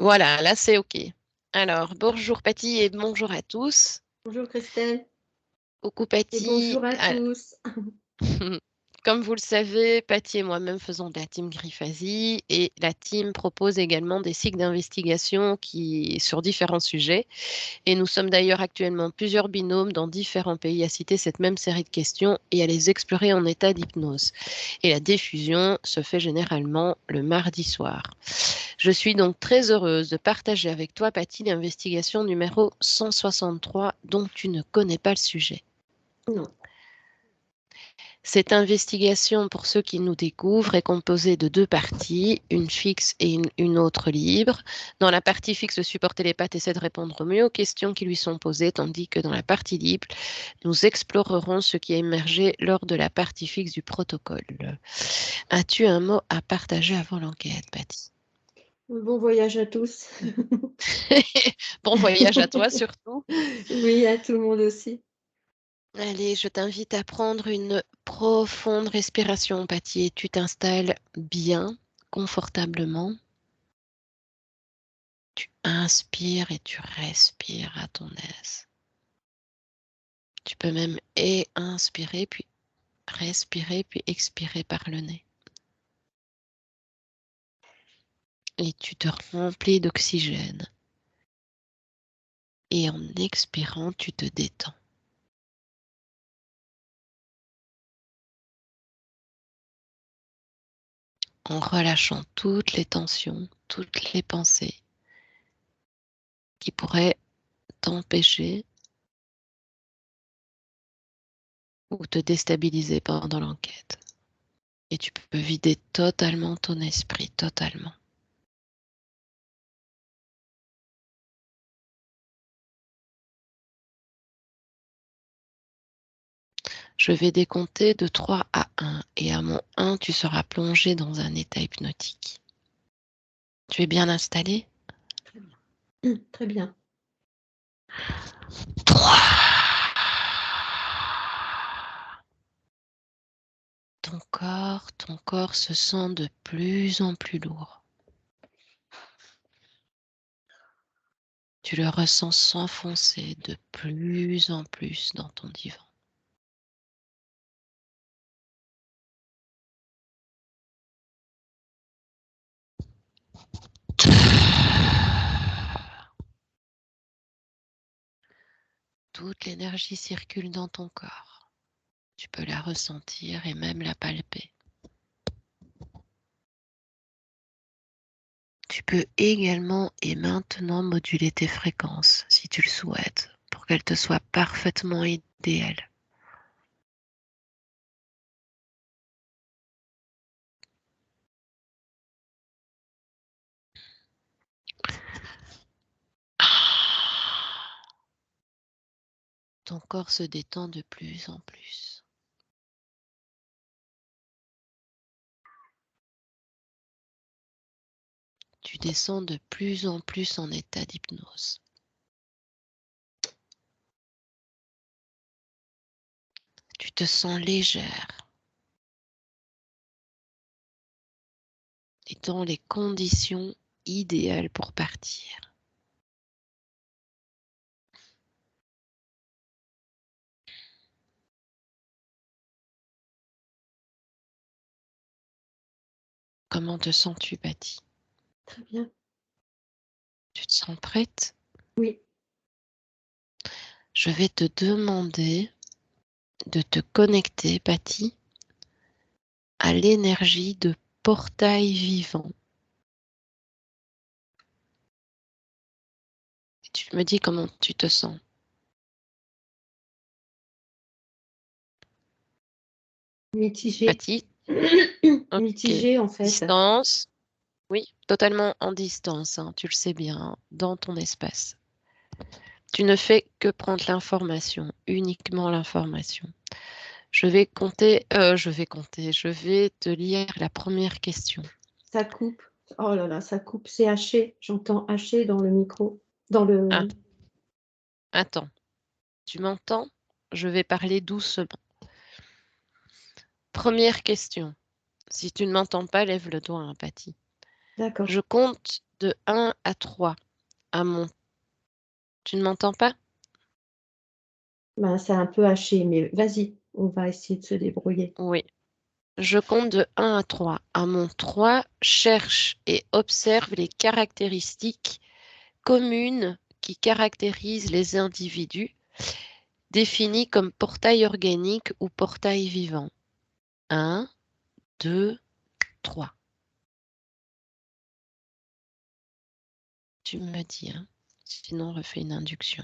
Voilà, là c'est OK. Alors, bonjour Patty et bonjour à tous. Bonjour Christelle Coucou et Patty. bonjour à tous. Comme vous le savez, Patty et moi-même faisons de la team Griffasie et la team propose également des cycles d'investigation sur différents sujets. Et nous sommes d'ailleurs actuellement plusieurs binômes dans différents pays à citer cette même série de questions et à les explorer en état d'hypnose. Et la diffusion se fait généralement le mardi soir. Je suis donc très heureuse de partager avec toi, Patty, l'investigation numéro 163 dont tu ne connais pas le sujet. Non. Cette investigation, pour ceux qui nous découvrent, est composée de deux parties, une fixe et une autre libre. Dans la partie fixe, le support télépathe essaie de répondre au mieux aux questions qui lui sont posées, tandis que dans la partie libre, nous explorerons ce qui a émergé lors de la partie fixe du protocole. As-tu un mot à partager avant l'enquête, Patty? Bon voyage à tous. Bon voyage à toi surtout. Oui, à tout le monde aussi. Allez, je t'invite à prendre une profonde respiration, Patty, et tu t'installes bien, confortablement. Tu inspires et tu respires à ton aise. Tu peux même inspirer, puis respirer, puis expirer par le nez. Et tu te remplis d'oxygène. Et en expirant, tu te détends. En relâchant toutes les tensions, toutes les pensées qui pourraient t'empêcher ou te déstabiliser pendant l'enquête. Et tu peux vider totalement ton esprit, totalement. Je vais décompter de 3 à 1 et à mon 1, tu seras plongé dans un état hypnotique. Tu es bien installé? Très bien. Très bien. 3. Ton corps se sent de plus en plus lourd. Tu le ressens s'enfoncer de plus en plus dans ton divan. Toute l'énergie circule dans ton corps. Tu peux la ressentir et même la palper. Tu peux également et maintenant moduler tes fréquences si tu le souhaites pour qu'elles te soient parfaitement idéales. Ton corps se détend de plus en plus. Tu descends de plus en plus en état d'hypnose. Tu te sens légère et dans les conditions idéales pour partir. Comment te sens-tu, Patty? Très bien. Tu te sens prête? Oui. Je vais te demander de te connecter, Patty, à l'énergie de portail vivant. Tu me dis comment tu te sens. Mitigé. Patty, ok. Mitigé en fait. Distance, oui, totalement en distance, hein, tu le sais bien, hein, dans ton espace. Tu ne fais que prendre l'information, uniquement l'information. Je vais te lire la première question. Ça coupe. Oh là là, ça coupe. C'est haché. J'entends haché dans le micro. Dans Ah, le. attends, tu m'entends? Je vais parler doucement. Première question. Si tu ne m'entends pas, lève le doigt, hein, Patty. D'accord. Je compte de 1 à 3 à mon... Tu ne m'entends pas? Ben, c'est un peu haché, mais vas-y, on va essayer de se débrouiller. Oui. Je compte de 1 à 3. À mon 3, cherche et observe les caractéristiques communes qui caractérisent les individus définis comme portail organique ou portail vivant. 1, 2, 3. Tu me dis, hein. Sinon on refait une induction.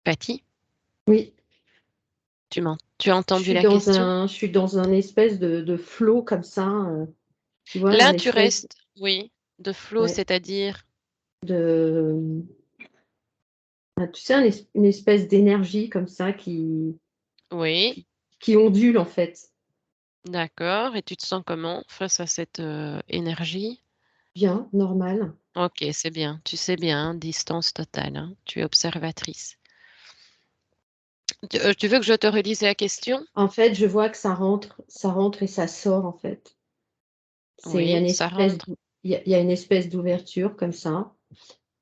Patty, Oui, tu as je entendu suis la question? je suis dans un espèce de flow comme ça, tu vois, un Là, tu espèce restes, oui, de flow, ouais, c'est-à-dire, de tu sais, une espèce d'énergie comme ça oui, qui ondule, en fait. d'accord. Et tu te sens comment face à cette énergie? Bien, normal. Ok, c'est bien. Tu sais bien, hein, distance totale, hein. Tu es observatrice. Tu veux que je te relise la question? En fait, je vois que ça rentre et ça sort, en fait. C'est Oui, une ça espèce rentre. d'ou il y a une espèce d'ouverture comme ça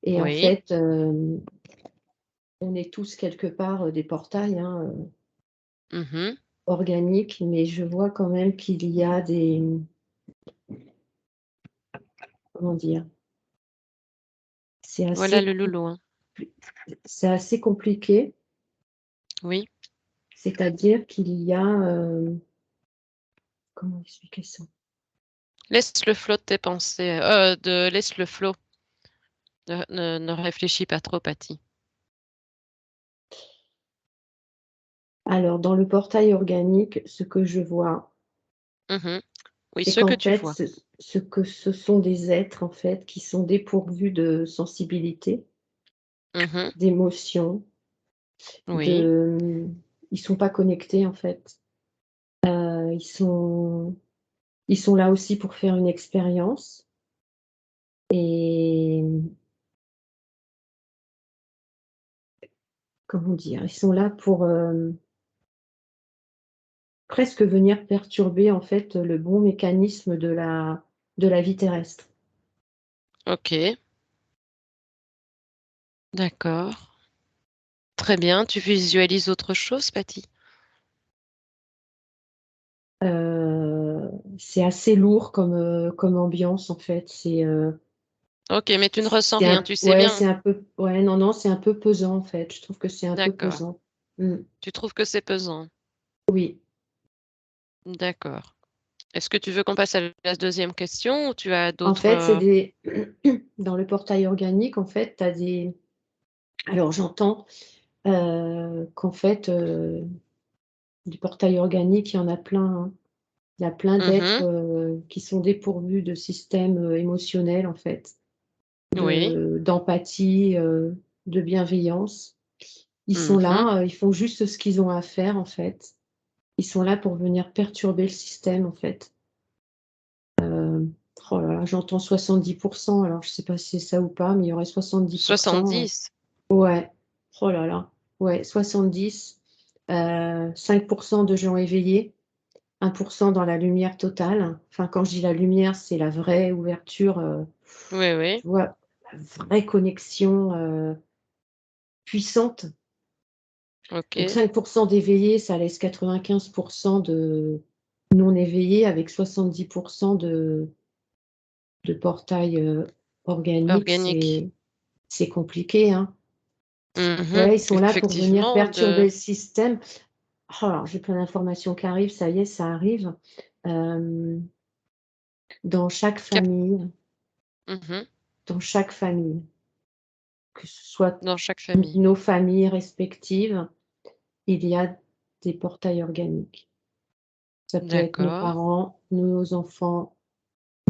et en Oui. fait, on est tous quelque part, des portails, hein, Mhm. organiques, mais je vois quand même qu'il y a des, comment dire? C'est Voilà assez le loulou, hein. compli c'est assez compliqué, Oui. c'est-à-dire qu'il y a, comment expliquer ça? Laisse le flot de tes pensées. Laisse le flot. Ne réfléchis pas trop, Patty. Alors dans le portail organique, ce que je vois, Mhm. Oui, c'est ce que qu'en tu fait, vois. ce sont des êtres, en fait, qui sont dépourvus de sensibilité, Mhm. d'émotion, Oui. de ils sont pas connectés, en fait. Ils sont là aussi pour faire une expérience et comment dire? Ils sont là pour, presque venir perturber, en fait, le bon mécanisme de la vie terrestre. Ok. D'accord. Très bien. Tu visualises autre chose, Patty? C'est assez lourd comme, comme ambiance, en fait. Ok, mais tu ne ressens C'est rien. un Tu sais ouais, bien. c'est un peu ouais, non, non, c'est un peu pesant, en fait. Je trouve que c'est un peu D'accord. pesant. Mmh. Tu trouves que c'est pesant. Oui. D'accord. Est-ce que tu veux qu'on passe à la deuxième question ou tu as En d'autres... fait, c'est des dans le portail organique, en fait, tu as des alors j'entends, qu'en fait, du portail organique, il y en a plein, hein. Il y a plein d'êtres, Mhm. qui sont dépourvus de système, émotionnel, en fait, Oui. d'empathie, de bienveillance. Ils sont Mhm. là, ils font juste ce qu'ils ont à faire, en fait. Ils sont là pour venir perturber le système, en fait. Oh là là, j'entends 70, alors je sais pas si c'est ça ou pas, mais il y aurait 70, 70. ouais. Oh là là, ouais, 70, 5 de gens éveillés, 1 dans la lumière totale. Enfin, quand je dis la lumière, c'est la vraie ouverture, Oui, oui. tu vois? La vraie connexion, puissante. Donc Ok. 5 d'éveillés, ça laisse 95 de non éveillés avec 70 de portail, organique. Organique. C'est compliqué, hein. Mhm. Ouais, ils sont là pour venir Effectivement, perturber le système. Oh alors j'ai plein d'informations qui arrivent, ça y est, ça arrive. Hem, dans chaque cap- famille Mhm. dans chaque famille, que ce soit Dans chaque famille. nos familles respectives, il y a des portails organiques. Ça peut être nos D'accord. parents, nos enfants,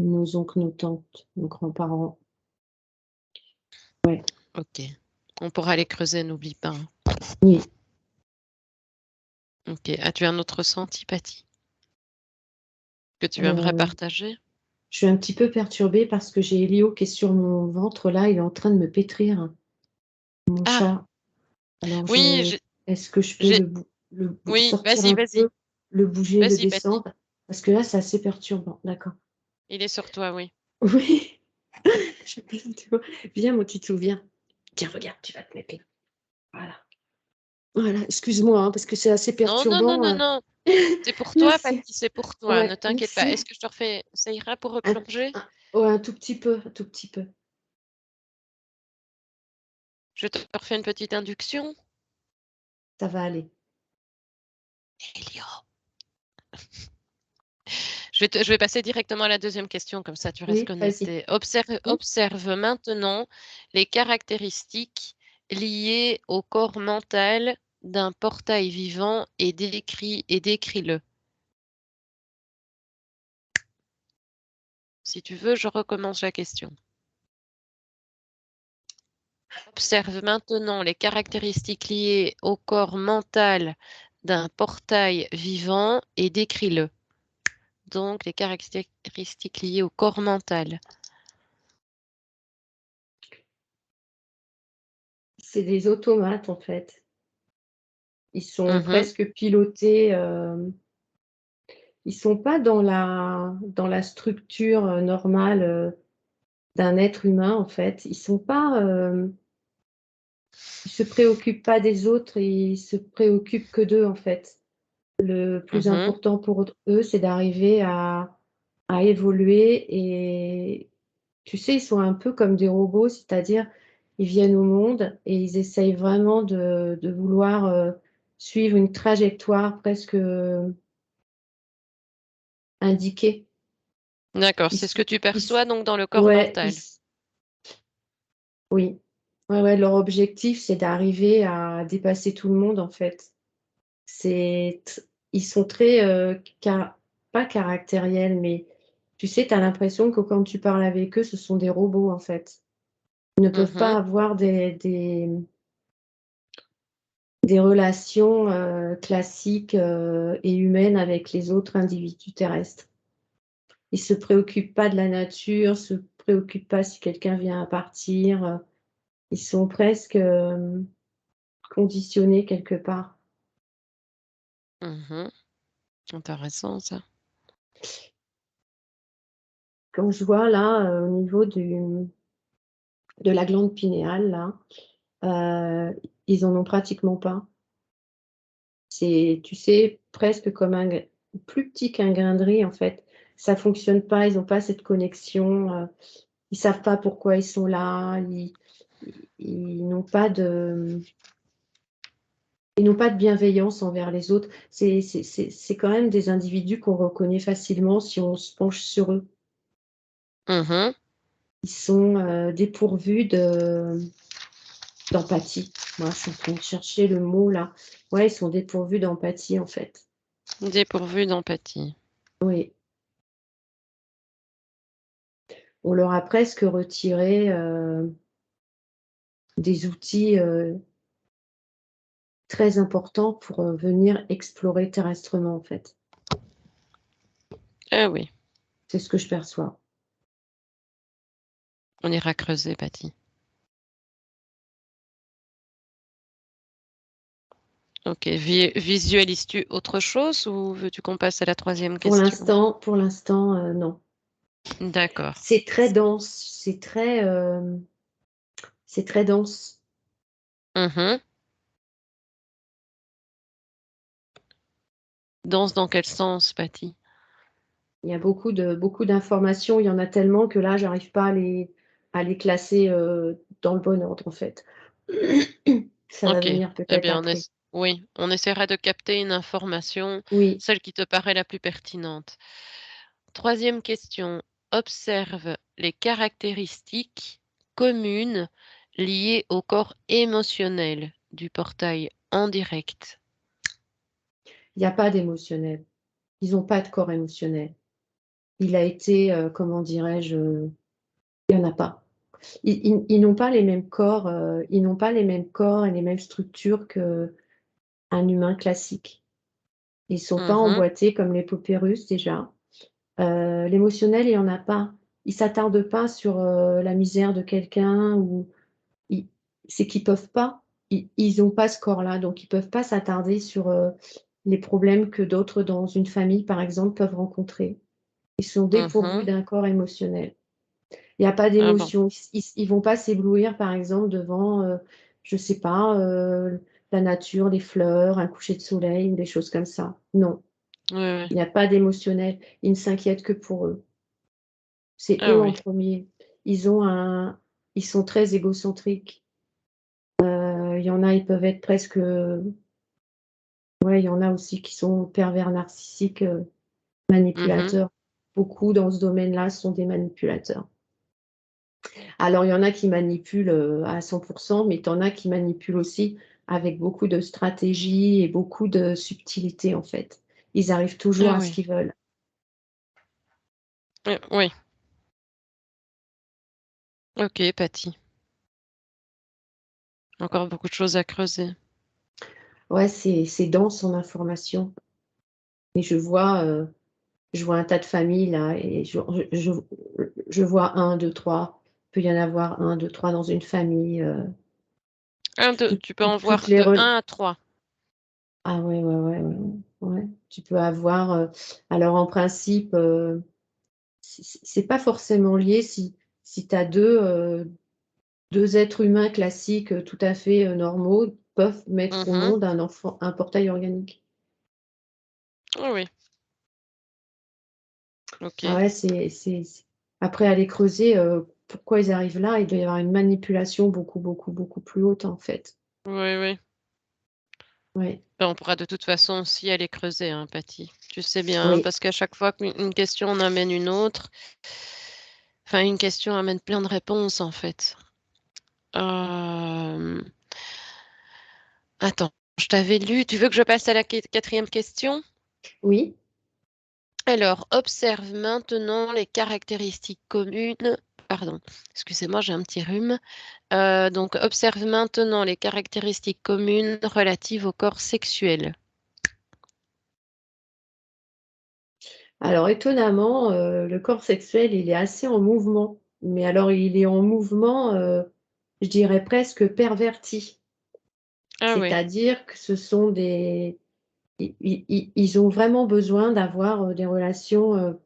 nos oncles, nos tantes, nos grands-parents. Ouais, Ok. On pourra les creuser, n'oublie pas, hein. oui, Ok. As-tu un autre ressenti, Patty, que tu aimerais heu, partager? je suis un petit peu perturbée parce que j'ai Elio qui est sur mon ventre là, il est en train de me pétrir, mon Ah, chat. Alors oui, je est-ce que je peux j'ai, oui, sortir vas-y, un vas-y. peu, le bouger, le Vas-y, Patty. descendre? Parce que là, c'est assez perturbant. D'accord. Il est sur toi, oui. Oui. Tu vois? Viens mon titou, viens. Tiens, regarde, tu vas te mettre là. Voilà. Voilà, excuse-moi, hein, parce que c'est assez Non, non, non, perturbant, non, non. C'est pour toi, Merci. Patty, c'est pour toi. Ne Ouais, t'inquiète pas. Est-ce merci. que je te refais, ça ira pour Un replonger? ouais, un tout petit peu, un tout petit peu. Je te refais une petite induction? Ça va aller. Elio. Je vais passer directement à la deuxième question, comme ça tu restes Oui, vas-y. connecté. Mmh. Observe maintenant les caractéristiques liées au corps mental d'un portail vivant et décris-le. Si tu veux, je recommence la question. Observe maintenant les caractéristiques liées au corps mental d'un portail vivant et décris-le. Donc, les caractéristiques liées au corps mental. C'est des automates, en fait. Ils sont Mhm, presque pilotés, ils sont pas dans la structure, normale, d'un être humain, en fait. Ils sont pas, ils se préoccupent pas des autres, ils se préoccupent que d'eux, en fait. Le plus mhm. important pour eux, c'est d'arriver à évoluer et tu sais, ils sont un peu comme des robots, c'est-à-dire, ils viennent au monde et ils essayent vraiment de vouloir, suivre une trajectoire presque, indiquée. D'accord, Ils c'est ce s que tu ils s perçois donc dans le corps Ouais, ils mental. s oui. Ouais, ouais, leur objectif, c'est d'arriver à dépasser tout le monde, en fait. C'est t Ils sont très, pas caractériels, mais tu sais, tu as l'impression que quand tu parles avec eux, ce sont des robots, en fait. Ils ne peuvent pas Mhm, avoir des relations, classiques, et humaines avec les autres individus terrestres. Ils se préoccupent pas de la nature, se préoccupent pas si quelqu'un vient à partir, ils sont presque, conditionnés quelque part. mhm. Intéressant ça. Quand je vois là, au niveau de la glande pinéale là, ils en ont pratiquement pas. C'est, tu sais, presque comme un gai plus petit qu'un grain de riz en fait. Ça fonctionne pas, ils ont pas cette connexion, ils savent pas pourquoi ils sont là, ils n'ont pas de ils n'ont pas de bienveillance envers les autres. C'est quand même des individus qu'on reconnaît facilement si on se penche sur eux. Mhm. Ils sont, dépourvus d'empathie. Moi, je suis en train de chercher le mot là. Ouais, ils sont dépourvus d'empathie en fait. Dépourvu d'empathie. Oui. On leur a presque retiré, des outils, très importants pour, venir explorer terrestrement en fait. Ah oui, C'est ce que je perçois. on ira creuser, Patty. Ok, visualises-tu autre chose ou veux-tu qu'on passe à la troisième question? Pour l'instant, non. D'accord. C'est très dense, c'est très dense. Mhm. Danse dans quel sens, Patty? Il y a beaucoup d'informations, il y en a tellement que là, j'arrive pas à les classer, dans le bon ordre, en fait. Ça va Ok, venir eh peut-être bien, après. oui, on essaiera de capter une information, Oui, celle qui te paraît la plus pertinente. Troisième question. Observe les caractéristiques communes liées au corps émotionnel du portail en direct. il y a pas d'émotionnel. Ils ont pas de corps émotionnel. Il a été, comment dirais-je, il y en a pas. Ils n'ont pas les mêmes corps, ils n'ont pas les mêmes corps et les mêmes structures qu'un humain classique. Ils sont pas Mhm, emboîtés comme les poupées russes déjà. L'émotionnel, il y en a pas. Ils s'attardent pas sur, la misère de quelqu'un ou ils c'est qu'ils peuvent pas. Ils ont pas ce corps-là, donc ils peuvent pas s'attarder sur, les problèmes que d'autres dans une famille, par exemple, peuvent rencontrer. Ils sont dépourvus mhm, d'un corps émotionnel. Il y a pas Ah bon. d'émotion. Ils vont pas s'éblouir, par exemple, devant, je sais pas, la nature, les fleurs, un coucher de soleil ou des choses comme ça. Non, Oui, oui. il y a pas d'émotionnel. Ils ne s'inquiètent que pour eux. C'est Ah eux en oui. premier. Ils sont très égocentriques. Il y en a, ils peuvent être presque, ouais, il y en a aussi qui sont pervers narcissiques, Mmh. manipulateurs. Beaucoup dans ce domaine-là sont des manipulateurs. Alors il y en a qui manipulent, à 100, mais tu en as qui manipulent aussi avec beaucoup de stratégie et beaucoup de subtilité, en fait. Ils arrivent toujours Ah à ce oui. qu'ils veulent. Oui. OK, Patty. Encore beaucoup de choses à creuser. Ouais, c'est dense en informations et je vois un tas de familles là et je vois un, deux, trois. Il peut y en avoir un, deux, trois dans une famille, 1, 2, toutes tu peux en toutes voir les de rel 1 à 3. ah ouais, ouais, ouais, ouais, ouais. Tu peux avoir, alors en principe, c'est pas forcément lié si tu as 2 êtres humains classiques, tout à fait, normaux, peuvent mettre au Mmh. monde un portail organique. Ah oui. Ah OK. ouais, c'est après aller creuser, pourquoi ils arrivent là, il doit y avoir une manipulation beaucoup, beaucoup, beaucoup plus haute, en fait. Oui, oui. Ouais, Ben, on pourra de toute façon aussi aller creuser, hein, Patty. Tu sais bien, hein, oui, parce qu'à chaque fois qu'une question en amène une autre, enfin une question amène plein de réponses en fait. Hem, attends, je t'avais lu, tu veux que je passe à la 4e question? oui. Alors, observe maintenant les caractéristiques communes pardon, excusez-moi, j'ai un petit rhume. Donc observe maintenant les caractéristiques communes relatives au corps sexuel. Alors étonnamment, le corps sexuel, il est assez en mouvement, mais alors il est en mouvement, je dirais presque perverti. Ah oui, C'est-à-dire que ce sont des ils ont vraiment besoin d'avoir, des relations,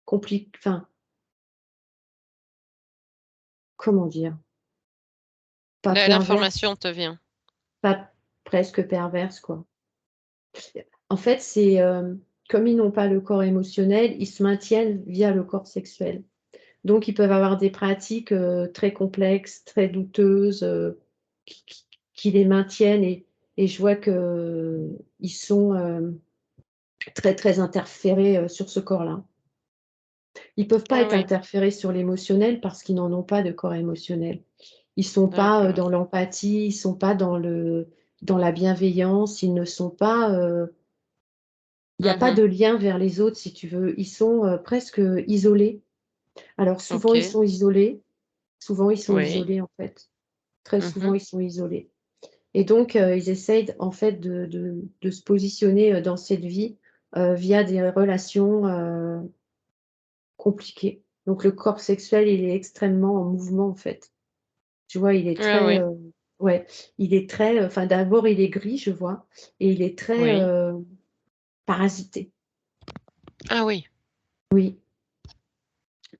enfin, comment dire? Pas perverses, l'information te vient. pas presque perverses, quoi. En fait, c'est, comme ils n'ont pas le corps émotionnel, ils se maintiennent via le corps sexuel. Donc ils peuvent avoir des pratiques, très complexes, très douteuses, qui les maintiennent et je vois qu'ils sont, très, très interférés, sur ce corps-là. Ils peuvent pas Ah être oui, interférés sur l'émotionnel parce qu'ils n'en ont pas de corps émotionnel. Ils sont pas, d'accord. dans l'empathie, ils sont pas dans la bienveillance, ils ne sont pas, il y a pas Mmh. de lien vers les autres si tu veux. Ils sont, presque, isolés. Alors OK. souvent ils sont Oui. isolés en fait. Très souvent Mmh. ils sont isolés et donc ils essayent en fait de se positionner, dans cette vie, via des relations, compliquées. Donc le corps sexuel, il est extrêmement en mouvement en fait. Tu vois, il est Ah très, oui, ouais, il est très, enfin d'abord il est gris, je vois et il est très, oui. parasité. Ah oui, Oui,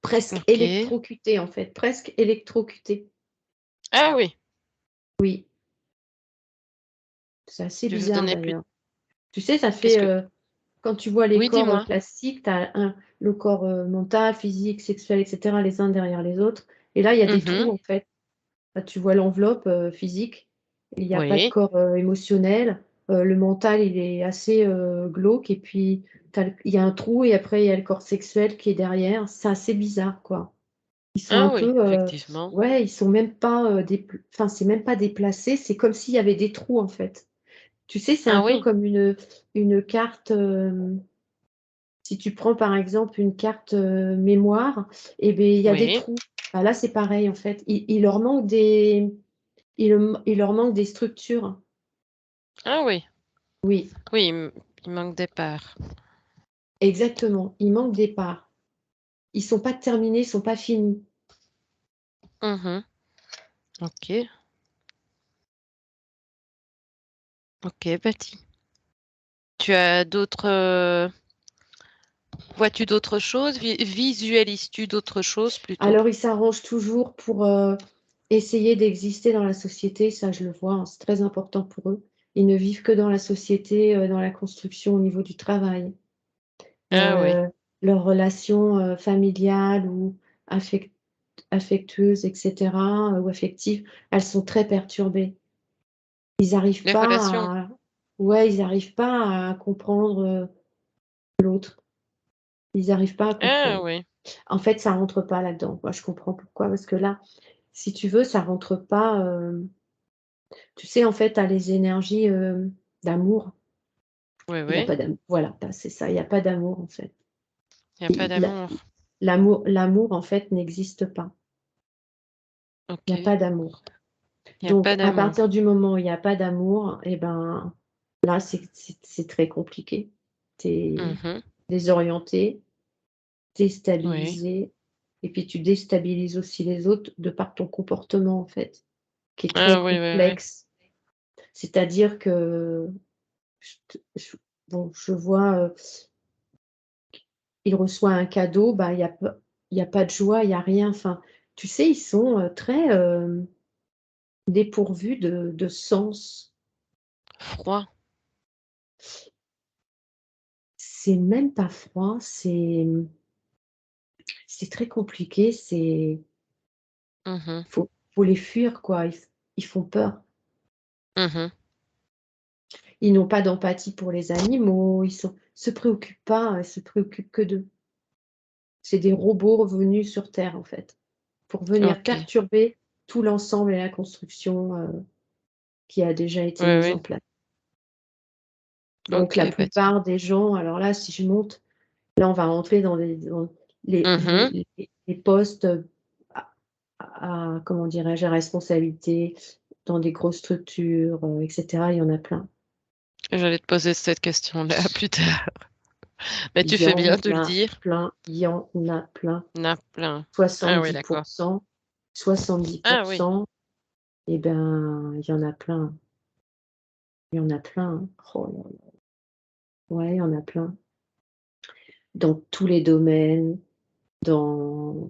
presque OK. électrocuté en fait, presque électrocuté. Ah oui, Oui, c'est assez tu veux bizarre donner plus d'ailleurs. Tu sais, ça qu'est-ce fait, que quand tu vois les oui, corps, dis-moi? classiques, tu as le corps, mental, physique, sexuel et cetera, les uns derrière les autres et là, il y a des trous Mmh. en fait. Bah, tu vois l'enveloppe, physique, il y a pas de Oui. corps, émotionnel, le mental, il est assez, glauque et puis il y a un trou et après il y a le corps sexuel qui est derrière. C'est assez bizarre, quoi. Ils sont un Ah oui, peu, effectivement. ouais, ils sont même pas, enfin, c'est même pas déplacé, c'est comme s'il y avait des trous, en fait. Tu sais, c'est un Ah peu oui? comme une carte, si tu prends, par exemple, une carte, mémoire et beh, il y a des Oui. trous. Bah, là, c'est pareil, en fait. Il leur manque des structures. Ah oui. Oui, Oui, il manque des parts. exactement. Il manque des parts. Ils sont pas terminés, ils sont pas finis. Mmh. OK. OK, Betty. Tu as d'autres, Vois-tu d'autres choses? Visualises-tu d'autres choses plutôt? Alors ils s'arrangent toujours pour, essayer d'exister dans la société, ça je le vois, hein, c'est très important pour eux. Ils ne vivent que dans la société, dans la construction au niveau du travail. Ah oui, Heu, Leurs relations, familiales ou affec affectueuses et cetera, ou affectives, elles sont très perturbées. Ils arrivent les pas relations. à Ouais, ils arrivent pas à comprendre, l'autre. Ils arrivent pas à Ah comprendre. oui. En fait, ça rentre pas là-dedans. Moi, je comprends pourquoi, parce que là, si tu veux, ça rentre pas, tu sais, en fait, tu as les énergies, d'amour. Oui, Il y a oui. pas d'amour. Voilà, bah, c'est ça, il y a pas d'amour, en fait. Il y a pas Il l'a d'amour. l'amour, en fait, n'existe pas. Il y a OK. pas d'amour. Il y a Donc pas à d'amour. partir du moment où il y a pas d'amour et ben, là, c'est très compliqué. Tu es Mmh. désorienté, Oui. déstabilisé et puis tu déstabilises aussi les autres de par ton comportement, en fait, qui est très Ah oui, oui, oui. complexe. C'est-à-dire que je te je bon, je vois, il reçoit un cadeau, bah, il y a pas de joie, il y a rien. Enfin, tu sais, ils sont, très, dépourvus de sens. Froid. C'est même pas froid, c'est très compliqué, Mmh. faut les fuir, quoi. Ils font peur. Mmh. Ils n'ont pas d'empathie pour les animaux, se préoccupent pas, ils se préoccupent que d'eux. C'est des robots revenus sur terre, en fait, pour venir OK. perturber tout l'ensemble et la construction, qui a déjà été Oui, mise oui. en place. Donc la OK, Patty. plupart des gens, alors là, si je monte, là, on va rentrer dans Mmh. les postes, à comment dirais-je? À responsabilité, dans des grosses structures, et cetera, il y en a plein. J'allais te poser cette question-là plus tard. Mais tu Il y fais en bien de le a dire. plein, il y en a plein. Il y en a plein. Ah oui, 70 d'accord. 70 Ah oui. et ben, il y en a plein, il y en a plein, hein. Oh là là. Ouais, il y en a plein. Dans tous les domaines, dans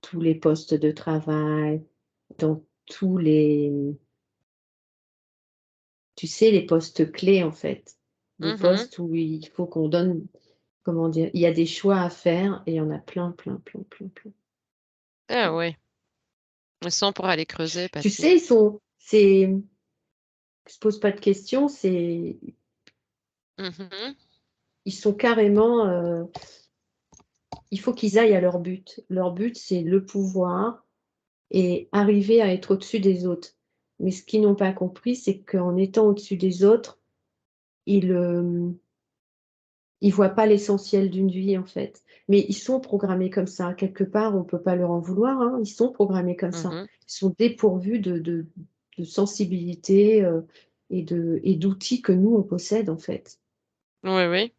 tous les postes de travail, dans tous les, tu sais, les postes clés, en fait. Les Mmh. postes où il faut qu'on donne, comment dire? Il y a des choix à faire et il y en a plein, plein, plein, plein, plein. Ah oui. Sans pour aller creuser, Tu Patty. sais, ils se posent pas de questions, Mmh. ils sont carrément, il faut qu'ils aillent à leur but. Leur but, c'est le pouvoir et arriver à être au-dessus des autres. Mais ce qu'ils n'ont pas compris, c'est qu'en étant au-dessus des autres, ils, ils voient pas l'essentiel d'une vie, en fait. Mais ils sont programmés comme ça. Quelque part, on peut pas leur en vouloir, hein. Ils sont programmés comme ça. Mmh. Ils sont dépourvus de sensibilité, et d'outils que nous, on possède, en fait. Oui, oui.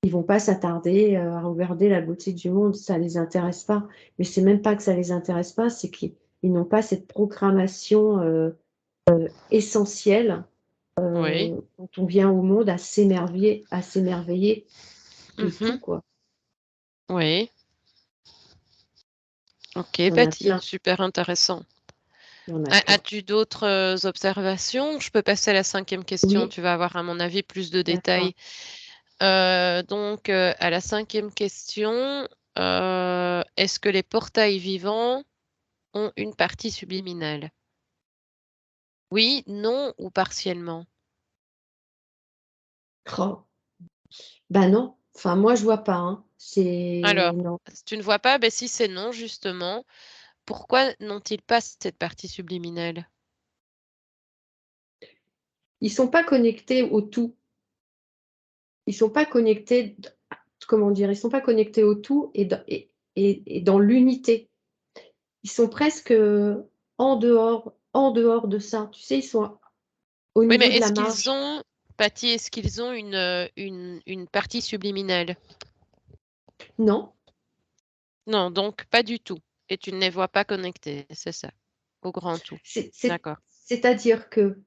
Ils vont pas s'attarder, à regarder la beauté du monde, ça les intéresse pas. Mais c'est même pas que ça les intéresse pas, c'est qu'ils n'ont pas cette programmation, essentielle, Oui. quand on vient au monde à s'émerveiller de tout, Mmh. quoi. Oui. OK, Il y en a Patty, plein, super intéressant. il y en a plein. As-tu d'autres, observations? Je peux passer à la cinquième question, Oui, tu vas avoir à mon avis plus de d'accord. détails. À la cinquième question, est-ce que les portails vivants ont une partie subliminale? Oui, non ou partiellement? Oh, bah, non, enfin moi je vois pas, hein. C'est Alors, non. si tu ne vois pas, ben si c'est non justement, pourquoi n'ont-ils pas cette partie subliminale? Ils sont pas connectés au tout. Ils sont pas connectés d comment dire? Ils sont pas connectés au tout et dans l'unité. Ils sont presque, en dehors de ça. Tu sais, ils sont au Oui, mais niveau de la est-ce qu'ils marge. ont Patty, est-ce qu'ils ont une partie subliminale? Non, Non, donc pas du tout et tu ne les vois pas connectés, c'est ça? Au grand tout. D'accord. c'est-à-dire que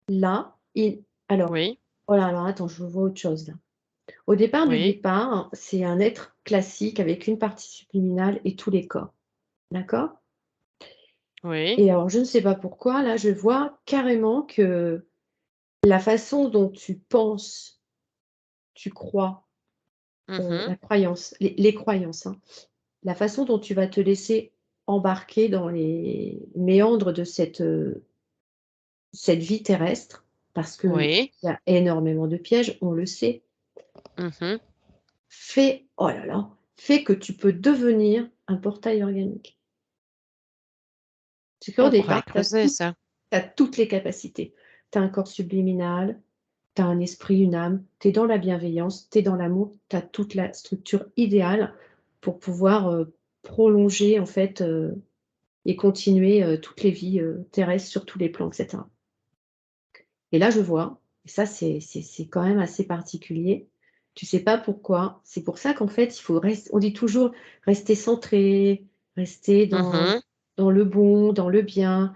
là, alors Oui. oh là, alors attends, je vois autre chose là. Au départ du Oui, départ, c'est un être classique avec une partie subliminale et tous les corps. D'accord? oui. Et alors je ne sais pas pourquoi, là, je vois carrément que la façon dont tu penses, tu crois, Mmh. la croyance, les croyances, hein, la façon dont tu vas te laisser embarquer dans les méandres de cette vie terrestre, parce qu'il Oui. y a énormément de pièges, on le sait, Mmh. oh là là, fait que tu peux devenir un portail organique. C'est qu'au On pourrait aller départ, creuser ça. tu as toutes les capacités. Tu as un corps subliminal, tu as un esprit, une âme, tu es dans la bienveillance, tu es dans l'amour, tu as toute la structure idéale pour pouvoir, prolonger en fait, et continuer, toutes les vies, terrestres sur tous les plans et cetera. Et là, je vois, et ça c'est quand même assez particulier, tu sais pas pourquoi. C'est pour ça qu'en fait, il faut res on dit toujours: «Rester centré, rester Mmh. dans le bon, dans le bien,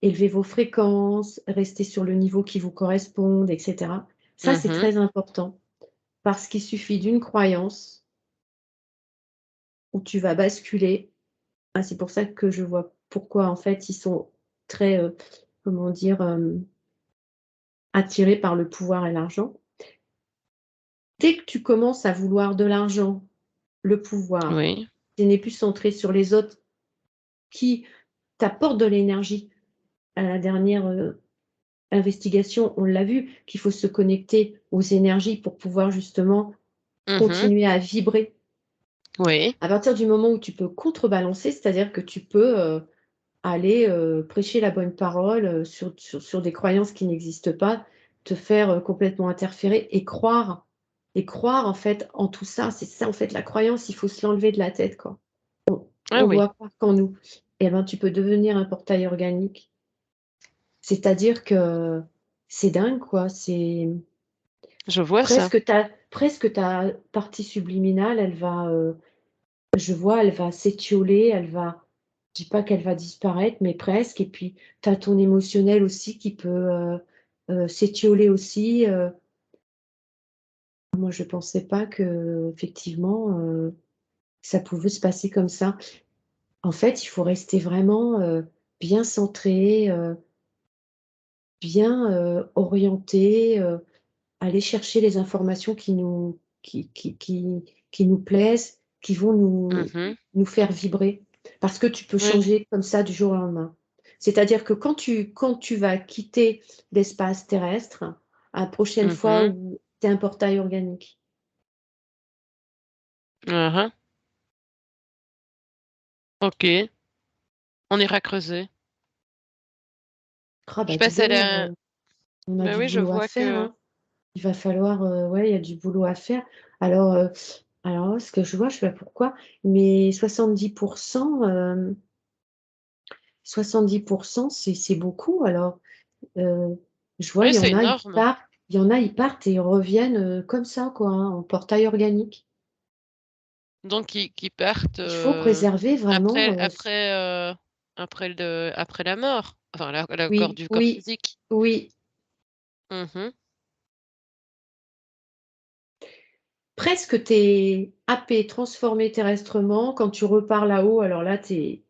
élever vos fréquences, rester sur le niveau qui vous corresponde» et cetera. Ça, c'est Mmh. très important parce qu'il suffit d'une croyance où tu vas basculer. Ah, c'est pour ça que je vois pourquoi en fait ils sont très, comment dire? Attirés par le pouvoir et l'argent. Dès que tu commences à vouloir de l'argent, le pouvoir, Oui. tu n'es plus centré sur les autres qui t'apportent de l'énergie. À la dernière, investigation, on l'a vu, qu'il faut se connecter aux énergies pour pouvoir justement Mmh. continuer à vibrer. Oui. À partir du moment où tu peux contrebalancer, c'est-à-dire que tu peux, aller, prêcher la bonne parole, sur des croyances qui n'existent pas, te faire, complètement interférer et croire en fait en tout ça. C'est ça en fait la croyance, il faut se l'enlever de la tête quoi. Ah On oui, doit croire qu'en nous. Et ben, tu peux devenir un portail organique. C'est-à-dire que c'est dingue quoi, c'est je vois ça. presque ta partie subliminale, elle va, je vois, elle va s'étioler, je dis pas qu'elle va disparaître, mais presque et puis tu as ton émotionnel aussi qui peut, s'étioler aussi, moi je pensais pas qu'effectivement, ça pouvait se passer comme ça. En fait, il faut rester vraiment, bien centré, bien, orienté, aller chercher les informations qui nous plaisent, qui vont Mmh. nous faire vibrer. Parce que tu peux Oui. changer comme ça du jour au lendemain. C'est-à-dire que quand tu vas quitter l'espace terrestre, à la prochaine fois Mmh. où tu es un portail organique. Hein, hein. OK, on ira creuser. Ah Je bah, dis passe à donc, la on a bah du oui, je boulot à vois faire, que hein. Il va falloir, ouais, il y a du boulot à faire. Alors, alors ce que je vois, je sais pas pourquoi, mais 70%, 70%, c'est beaucoup. Alors, je vois, oui, c'est énorme. il y en a, ils partent et ils reviennent, comme ça quoi, hein, en portail organique. Donc qui partent, Il faut préserver vraiment, après la mort, enfin la oui, du corps oui, physique. oui. Mmh. Presque tu es happé, transformé terrestrement. Quand tu repars là-haut, alors là, tu es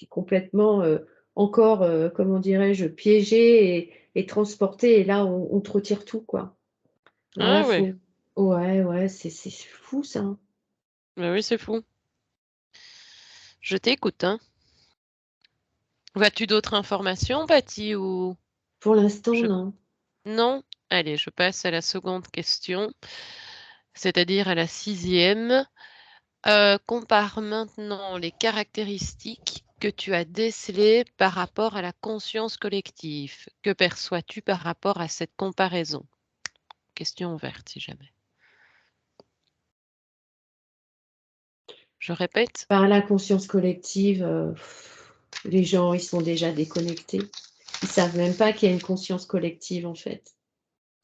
complètement, encore, comment dirais-je? Piégé et transporté et là, on te retire tout, quoi. Alors là, Ah ouais, faut ouais, ouais, c'est fou ça, hein. bah oui, c'est fou. Je t'écoute, hein. Veux-tu d'autres informations, Patty, ou Pour l'instant, je non. non? Allez, je passe à la seconde question, c'est-à-dire à la sixième. Compare maintenant les caractéristiques que tu as décelées par rapport à la conscience collective. Que perçois-tu par rapport à cette comparaison? Question ouverte, si jamais. Je répète? Par la conscience collective, les gens, ils sont déjà déconnectés. Ils savent même pas qu'il y a une conscience collective, en fait.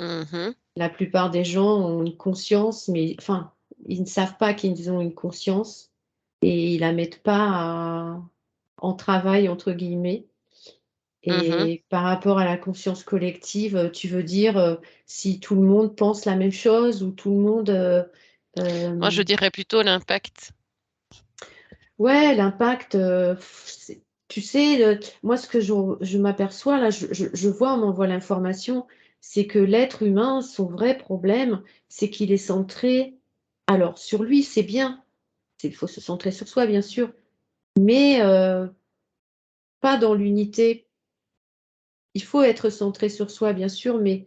Mmh. La plupart des gens ont une conscience, mais enfin, ils ne savent pas qu'ils ont une conscience et ils la mettent pas en «travail» entre guillemets. Mmh. Et par rapport à la conscience collective, tu veux dire, si tout le monde pense la même chose ou tout le monde, Moi, je dirais plutôt l'impact. ouais, l'impact, c'est tu sais, moi ce que je m'aperçois là, je vois, on m'envoie l'information, c'est que l'être humain, son vrai problème, c'est qu'il est centré alors sur lui, c'est bien, il faut se centrer sur soi bien sûr, mais pas dans l'unité. Il faut être centré sur soi bien sûr, mais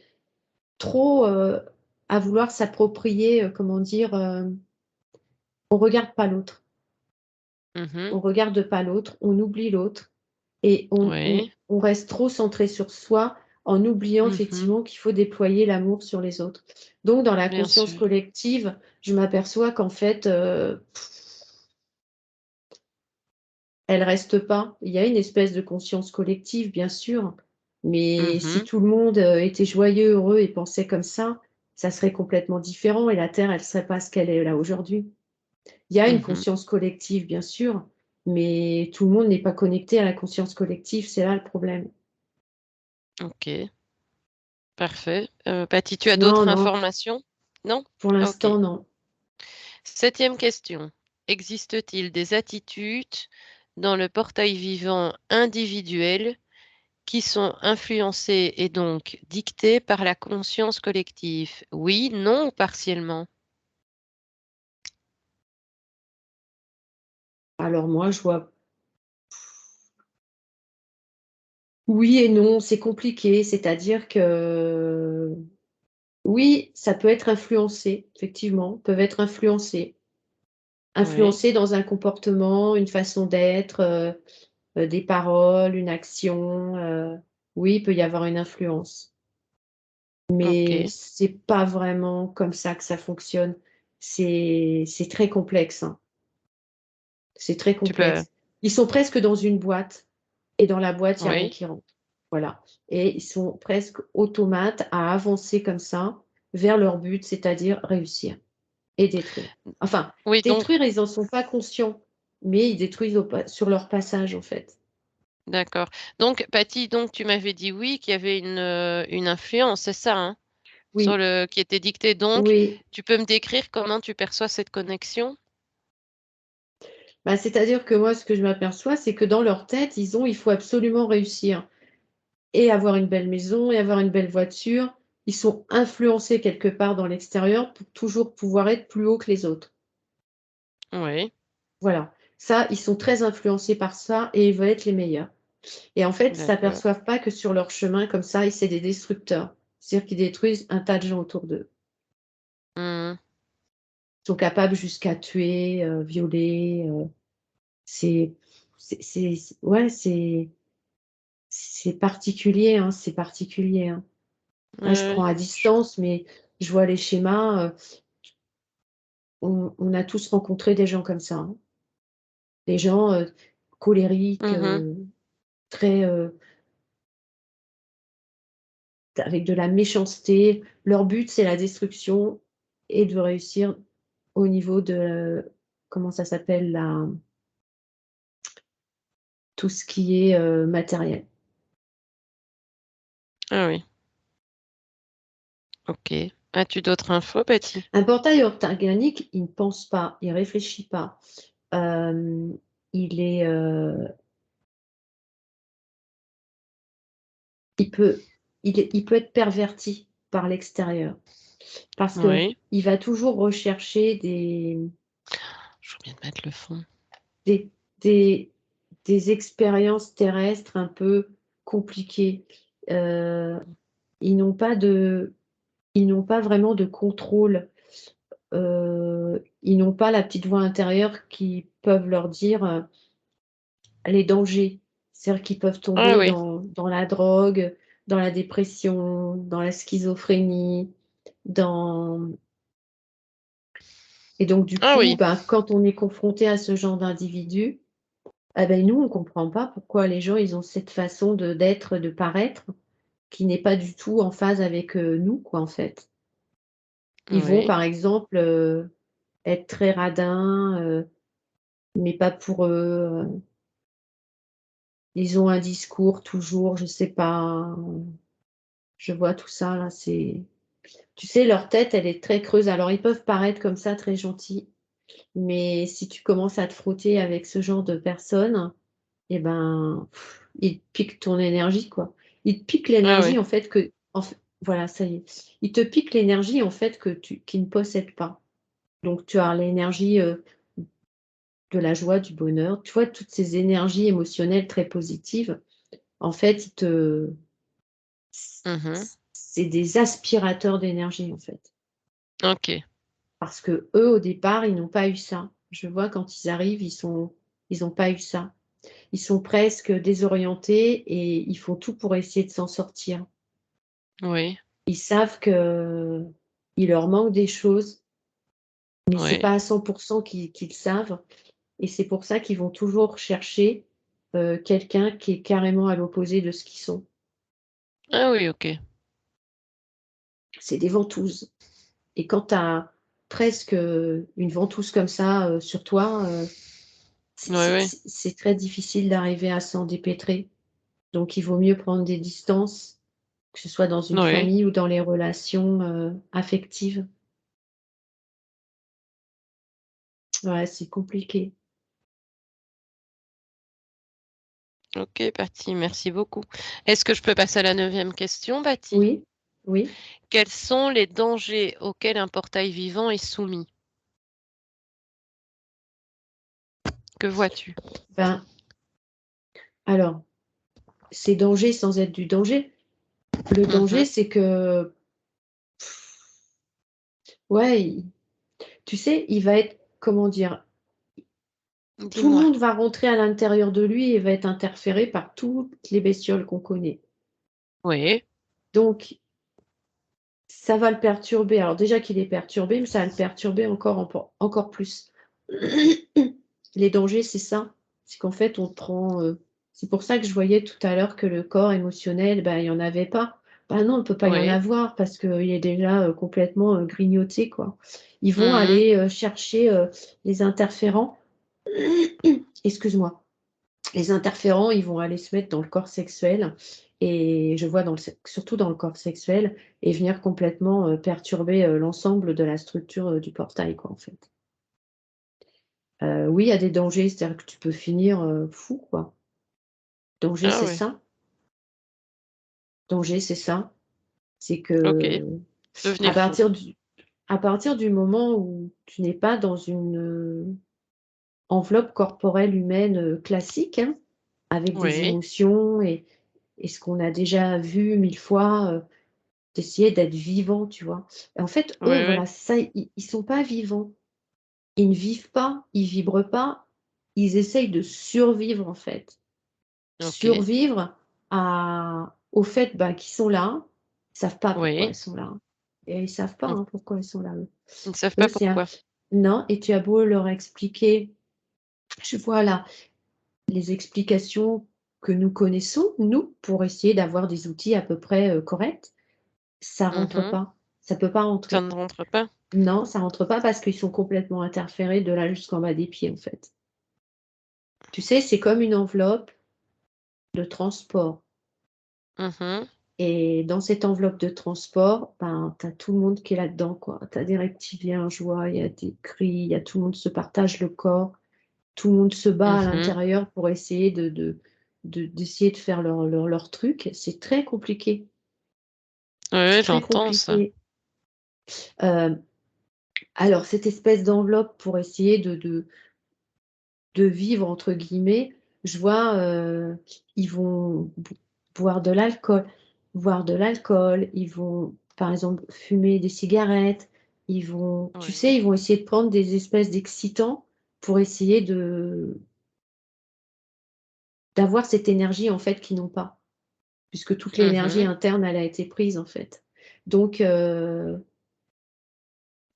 trop, à vouloir s'approprier, comment dire, on regarde pas l'autre. Mmh. On regarde pas l'autre, on oublie l'autre et on on Oui. on reste trop centré sur soi en oubliant Mmh. effectivement qu'il faut déployer l'amour sur les autres. Donc dans la Bien conscience sûr. collective, je m'aperçois qu'en fait, elle reste pas. Il y a une espèce de conscience collective bien sûr, mais si Mmh. tout le monde, était joyeux, heureux et pensait comme ça serait complètement différent et la terre, elle serait pas ce qu'elle est là aujourd'hui. Il y a une Mmh. conscience collective, bien sûr, mais tout le monde n'est pas connecté à la conscience collective, c'est là le problème. OK, parfait. Paty, tu as Non, d'autres non, informations? Non? pour OK. l'instant, non. 7e question. Existe-t-il des attitudes dans le portail vivant individuel qui sont influencées et donc dictées par la conscience collective? Oui, non ou partiellement? Alors moi, je vois oui et non, c'est compliqué, c'est-à-dire que oui, ça peut être influencé, effectivement, peuvent être influencés. Oui, Influencés dans un comportement, une façon d'être, des paroles, une action, oui, il peut y avoir une influence. Mais OK. c'est pas vraiment comme ça que ça fonctionne. C'est très complexe, hein. C'est très Tu peux complexe. Ils sont presque dans une boîte et dans la boîte, il y a rien oui, qui rentre. Voilà et ils sont presque automates à avancer comme ça vers leur but, c'est-à-dire réussir et détruire. Enfin, oui, donc détruire, ils en sont pas conscients, mais ils détruisent au pas sur leur passage, en fait. d'accord. Donc Paty, donc tu m'avais dit oui, qu'il y avait une influence, c'est ça, hein? Sur Oui, le qui était dictée donc, oui. tu peux me décrire comment tu perçois cette connexion? Bah, c'est-à-dire que moi, ce que je m'aperçois, c'est que dans leur tête, il faut absolument réussir. Et avoir une belle maison et avoir une belle voiture. Ils sont influencés quelque part dans l'extérieur pour toujours pouvoir être plus haut que les autres. Oui, Voilà. Ça, ils sont très influencés par ça et ils veulent être les meilleurs. Et en fait, ils d'accord. s'aperçoivent pas que sur leur chemin comme ça et c'est des destructeurs. C'est-à-dire qu'ils détruisent un tas de gens autour d'eux. Mmh. Ils sont capables jusqu'à tuer, violer, c'est c'est ouais, c'est particulier, hein, c'est particulier, hein. Là, je prends Ouais, à distance, mais je vois les schémas, on a tous rencontré des gens comme ça, hein. Des gens, colériques, mmh. très, avec de la méchanceté. Leur but, c'est la destruction et de réussir au niveau de comment ça s'appelle? Tout ce qui est, matériel. Ah oui, OK. As-tu d'autres infos, Paty? Un portail organique, il ne pense pas, il réfléchit pas. Hem, il est, il peut il peut être perverti par l'extérieur. Parce Oui, qu'il va toujours rechercher je viens de mettre le fond. des des des expériences terrestres un peu compliquées. Heu, ils n'ont pas de ils n'ont pas vraiment de contrôle. Ils n'ont pas la petite voix intérieure qui peuvent leur dire, les dangers. C'est-à-dire qu'ils peuvent Ah tomber oui, dans la drogue, dans la dépression, dans la schizophrénie, dans et donc du ah coup, oui, ben, quand on est confronté à ce genre d'individu, ah ben, nous, on comprend pas pourquoi les gens, ils ont cette façon d'être, de paraître, qui n'est pas du tout en phase avec, nous, quoi, en fait. Ils vont, oui, par exemple, être très radins, mais pas pour eux, Ils ont un discours toujours, je sais pas, je vois tout ça là, c'est tu sais, leur tête, elle est très creuse. Alors ils peuvent paraître comme ça très gentils, mais si tu commences à te frotter avec ce genre de personnes, et ben, ils te piquent ton énergie, quoi. Ils te piquent Ah oui. l'énergie en fait que en f voilà, ça y est. Ils te piquent l'énergie en fait que tu qu'ils ne possèdent pas. Donc tu as l'énergie, de la joie, du bonheur, tu vois? Toutes ces énergies émotionnelles très positives, en fait, ils te Mmh. c'est des aspirateurs d'énergie, en fait. OK. Parce qu'eux, au départ, ils n'ont pas eu ça. Je vois quand ils arrivent, ils ont pas eu ça. Ils sont presque désorientés et ils font tout pour essayer de s'en sortir. Oui, Ils savent qu'il leur manque des choses, mais c'est oui. pas à 100 qu'ils savent et c'est pour ça qu'ils vont toujours chercher, quelqu'un qui est carrément à l'opposé de ce qu'ils sont. Ah oui, OK. C'est des ventouses et quand tu as presque, une ventouse comme ça, sur toi, Oui, oui. c'est très difficile d'arriver à s'en dépêtrer. Donc il vaut mieux prendre des distances, que ce soit dans une Oui. famille ou dans les relations, affectives. Ouais, c'est compliqué. OK, Patty, merci beaucoup. Est-ce que je peux passer à la 9e question, Patty? Oui, oui. Quels sont les dangers auxquels un portail vivant est soumis? Que vois-tu? Ben, alors, c'est danger sans être du danger. Le Mmh. danger, c'est que, ouais, tu sais, il va être, comment dire? Tout le Dis-moi. monde va rentrer à l'intérieur de lui et va être interféré par toutes les bestioles qu'on connaît. Oui. Donc ça va le perturber. Alors déjà qu'il est perturbé, mais ça va le perturber encore plus. Les dangers, c'est ça. C'est qu'en fait, on prend, c'est pour ça que je voyais tout à l'heure que le corps émotionnel, bah, il y en avait pas. Bah, non, il peut pas y en Oui. avoir parce qu'il est déjà, complètement, grignoté, quoi. Ils vont Mmh. aller, chercher, les interférents excuse-moi. Les interférents, ils vont aller se mettre dans le corps sexuel et je vois surtout dans le corps sexuel et venir complètement, perturber, l'ensemble de la structure, du portail, quoi, en fait. Oui, il y a des dangers, c'est-à-dire que tu peux finir, fou, quoi. Danger, Ah c'est oui. ça. Danger, c'est ça. C'est OK. que à Devenir fou. partir du à partir du moment où tu n'es pas dans une, enveloppe corporelle humaine, classique, hein, avec des Oui. émotions et ce qu'on a déjà vu 1000 fois, d'essayer d'être vivant, tu vois? Et en fait, Oui, eux, oui. voilà, ça, ils sont pas vivants. Ils ne vivent pas, ils vibrent pas, ils essayent de survivre, en fait. OK. Survivre à au fait, bah, qu'ils sont là, ils savent pas pourquoi Oui. ils sont là et ils savent pas, Mmh. hein, pourquoi ils sont là, eux. Ils ne savent Eux, pas c'est un pourquoi. non et tu as beau leur expliquer je vois là, les explications que nous connaissons, nous, pour essayer d'avoir des outils à peu près, corrects, ça rentre Mmh. pas, ça peut pas Ça rentrer. ne rentre pas? Non, ça rentre pas parce qu'ils sont complètement interférés de là jusqu'en bas des pieds, en fait. Tu sais, c'est comme une enveloppe de transport Mmh. et dans cette enveloppe de transport, ben, tu as tout le monde qui est là-dedans, quoi. Tu as des reptiliens en joie, il y a des cris, il y a tout le monde se partage le corps, tout le monde se bat à Mmh. l'intérieur pour essayer d'essayer de faire leur truc. C'est très compliqué, Oui, c'est oui, très j'entends ça. compliqué. Hem, alors cette espèce d'enveloppe pour essayer de «vivre» entre guillemets, je vois, ils vont boire de l'alcool, ils vont, par exemple, fumer des cigarettes, ils vont tu sais, Oui. ils vont essayer de prendre des espèces d'excitants pour essayer d'avoir cette énergie, en fait, qu'ils n'ont pas, puisque toute l'énergie Mmh. interne, elle a été prise, en fait. Donc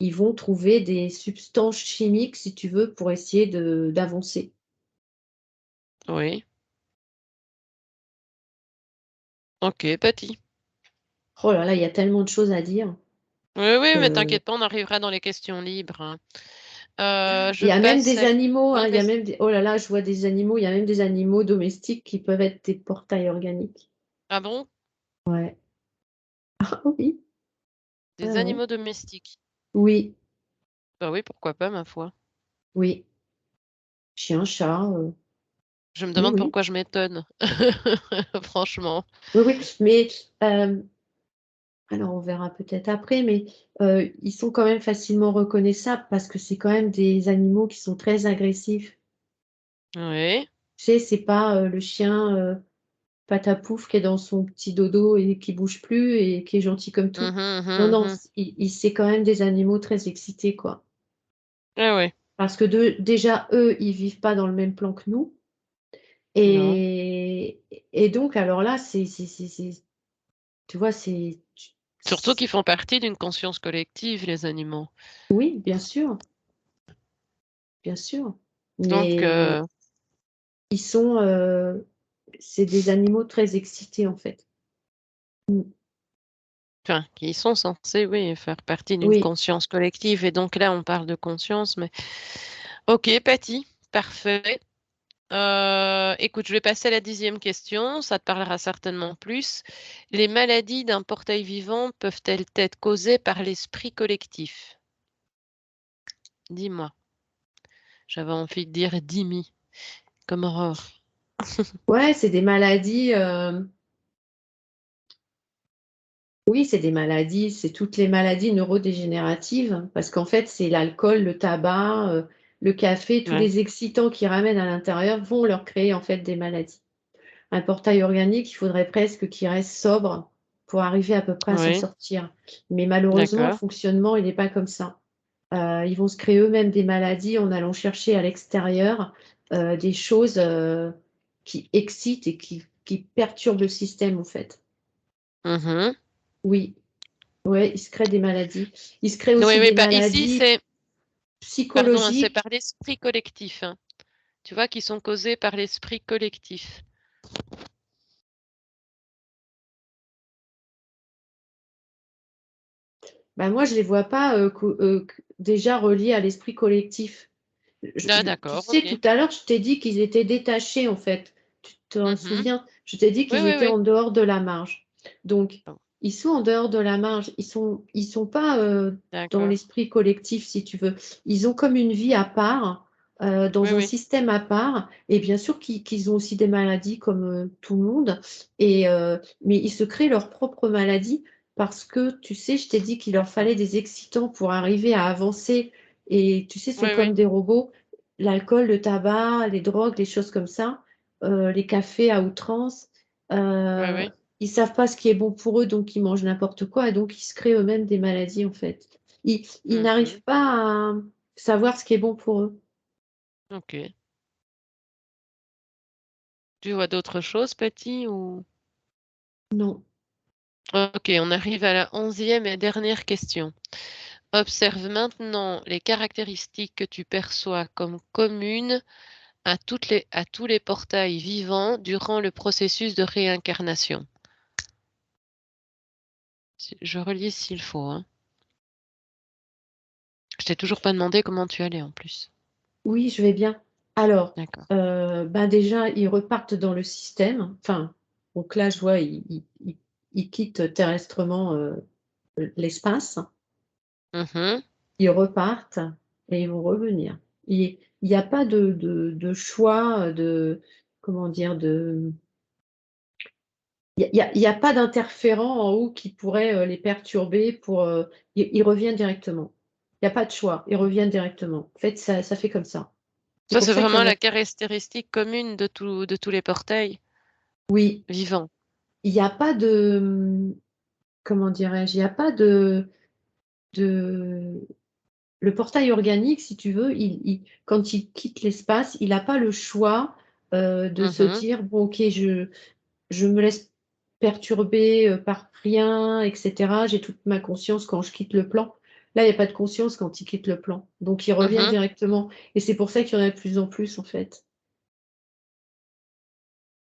ils vont trouver des substances chimiques, si tu veux, pour essayer d'avancer. Oui. OK, Patty. Oh là là, il y a tellement de choses à dire Oui, oui, mais que t'inquiète pas, on arrivera dans les questions libres, hein. Je Il y a même passe des à la animaux, hein, suivante il y a question. même oh là là, je vois des animaux, il y a même des animaux domestiques qui peuvent être des portails organiques. Ah bon? Ouais. Ah oui, ouais, Des ouais. animaux domestiques. Oui, Bah oui, pourquoi pas, ma foi. oui. Chien, chat, Je me oui, demande oui. pourquoi je m'étonne. Franchement. Oui, oui, mais alors on verra peut-être après, mais ils sont quand même facilement reconnaissables parce que c'est quand même des animaux qui sont très agressifs. Oui. Tu sais, c'est pas, le chien, patapouf qui est dans son petit dodo et qui bouge plus et qui est gentil comme tout. Mhm, Non, mhm, non, mhm. c'est quand même des animaux très excités, quoi. Ah ouais. Parce que déjà, eux, ils vivent pas dans le même plan que nous Non. et donc alors là, tu vois, Surtout c qu'ils font partie d'une conscience collective, les animaux. oui, bien sûr, Donc, mais ils sont, c'est des animaux très excités, en fait. Mmh. enfin, qui sont censés, oui, faire partie d'une Oui. conscience collective. Et donc là, on parle de conscience, mais... Ok, Patty, parfait. Écoute, je vais passer à la 10e question. Ça te parlera certainement plus. Les maladies d'un portail vivant peuvent-elles être causées par l'esprit collectif? Dis-moi. J'avais envie de dire Dimi, comme Aurore. Ouais, c'est des maladies, oui, c'est des maladies, c'est toutes les maladies neurodégénératives parce qu'en fait, c'est l'alcool, le tabac, le café, tous Ouais. les excitants qu'ils ramènent à l'intérieur vont leur créer, en fait, des maladies. Un portail organique, il faudrait presque qu'il reste sobre pour arriver à peu près à s'en Oui, sortir. Mais malheureusement, le d'accord. fonctionnement, il n'est pas comme ça. Ils vont se créer eux-mêmes des maladies en allant chercher à l'extérieur, des choses, qui excitent et qui perturbent le système, en fait. Mhm. Oui, ouais, ils se créent des maladies. Ils se créent Oui, aussi oui, des ici, maladies c'est, pardon, hein, c'est psychologiques. par l'esprit collectif, hein. Tu vois, qui sont causées par l'esprit collectif. Bah, moi, je les vois pas, déjà reliés à l'esprit collectif. Ah, Tu d'accord, sais, ok. tout à l'heure, je t'ai dit qu'ils étaient détachés, en fait. Tu t'en Mhm. souviens? Je t'ai dit Oui, qu'ils oui, étaient oui. en dehors de la marge. Donc, Oh, ils sont en dehors de la marge. Ils sont pas dans d'accord. l'esprit collectif, si tu veux. Ils ont comme une vie à part, Oui, dans un oui. système à part. Et bien sûr qu'ils ont aussi des maladies comme tout le monde. Mais ils se créent leurs propres maladies parce que, tu sais, je t'ai dit qu'il leur D'accord. fallait des excitants pour arriver à avancer. Et tu sais, ils sont Oui, comme oui. des robots. L'alcool, le tabac, les drogues, les choses comme ça, les cafés à outrance. Oui, euh, oui. Ils savent pas ce qui est bon pour eux, donc ils mangent n'importe quoi et donc ils se créent eux-mêmes des maladies en fait. Ils Mhm. n'arrivent pas à savoir ce qui est bon pour eux. Ok. Tu vois d'autres choses, Patty, ou... Non. Ok, on arrive à la 11e et dernière question. Observe maintenant les caractéristiques que tu perçois comme communes à tous les portails vivants durant le processus de réincarnation. Je relis s'il faut, hein. Je t'ai toujours pas demandé comment tu allais en plus. Oui, je vais bien. Alors, D'accord. ben déjà, ils repartent dans le système. Enfin, donc là, je vois, ils quittent terrestrement l'espace. Mhm, Ils repartent et ils vont revenir. Il n'y a pas de choix, comment dire, il y a pas d'interférent en haut qui pourrait, les perturber pour, ils reviennent directement. Il y a pas de choix, ils reviennent directement. En fait, ça fait comme ça. C'est ça, pour c'est ça qu'il y vraiment en a la caractéristique commune de tous les portails oui, vivants. il y a pas de, comment dirais-je? Il y a pas de le portail organique, si tu veux, quand il quitte l'espace, il a pas le choix, de se Mhm, dire: «Bon OK, je me laisse perturber, par rien et cetera. J'ai toute ma conscience quand je quitte le plan». Là, il y a pas de conscience quand ils quittent le plan. Donc ils reviennent mhm. directement et c'est pour ça qu'il y en a de plus en plus, en fait.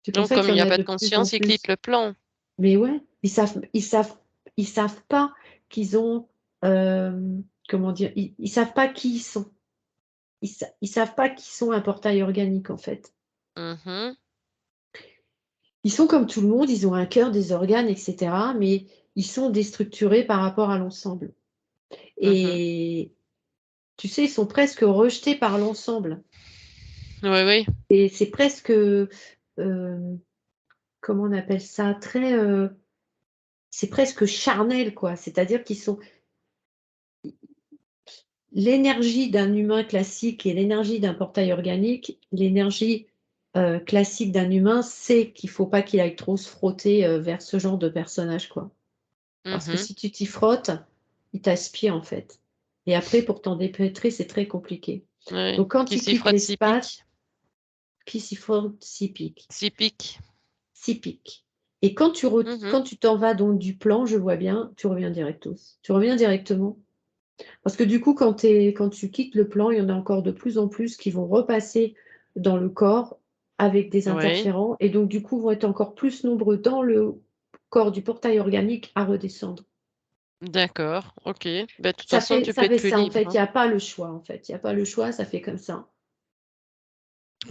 C'est pour Donc, ça comme qu'il il y n'y en a a pas de de plus en conscience, ils quittent plus. le plan. Mais ouais, ils savent pas qu'ils ont, comment dire? Ils savent pas qui ils sont. Ils savent pas qu'ils sont un portail organique, en fait. Mmh. Ils sont comme tout le monde, ils ont un cœur, des organes, et cetera, mais ils sont déstructurés par rapport à l'ensemble Mmh. et tu sais, ils sont presque rejetés par l'ensemble Oui, oui. et c'est presque, comment on appelle ça? Très, c'est presque charnel, quoi. C'est-à-dire qu'ils sont l'énergie d'un humain classique et l'énergie d'un portail organique, l'énergie, classique d'un humain, c'est qu'il faut pas qu'il aille trop se frotter, vers ce genre de personnage, quoi. Parce que Mmh. si tu t'y frottes, il t'aspire, en fait et après pour t'en dépêtrer, c'est très compliqué. Oui. Donc quand Qui tu s'y quittes frotte s'y l'espace, pique. qui s'y frotte s'y pique. S'y pique. S'y pique et Mmh. quand tu t'en vas donc du plan, je vois bien, tu reviens directos. Tu reviens directement parce que du coup, quand tu quittes le plan, il y en a encore de plus en plus qui vont repasser dans le corps avec des Oui. interférents et donc du coup, vont être encore plus nombreux dans le corps du portail organique à redescendre. D'accord, OK. Bah, de toute façon, tu peux Ça être fait plus ça, en libre, fait, il hein. y a pas le choix, en fait. Il y a pas le choix, ça fait comme ça.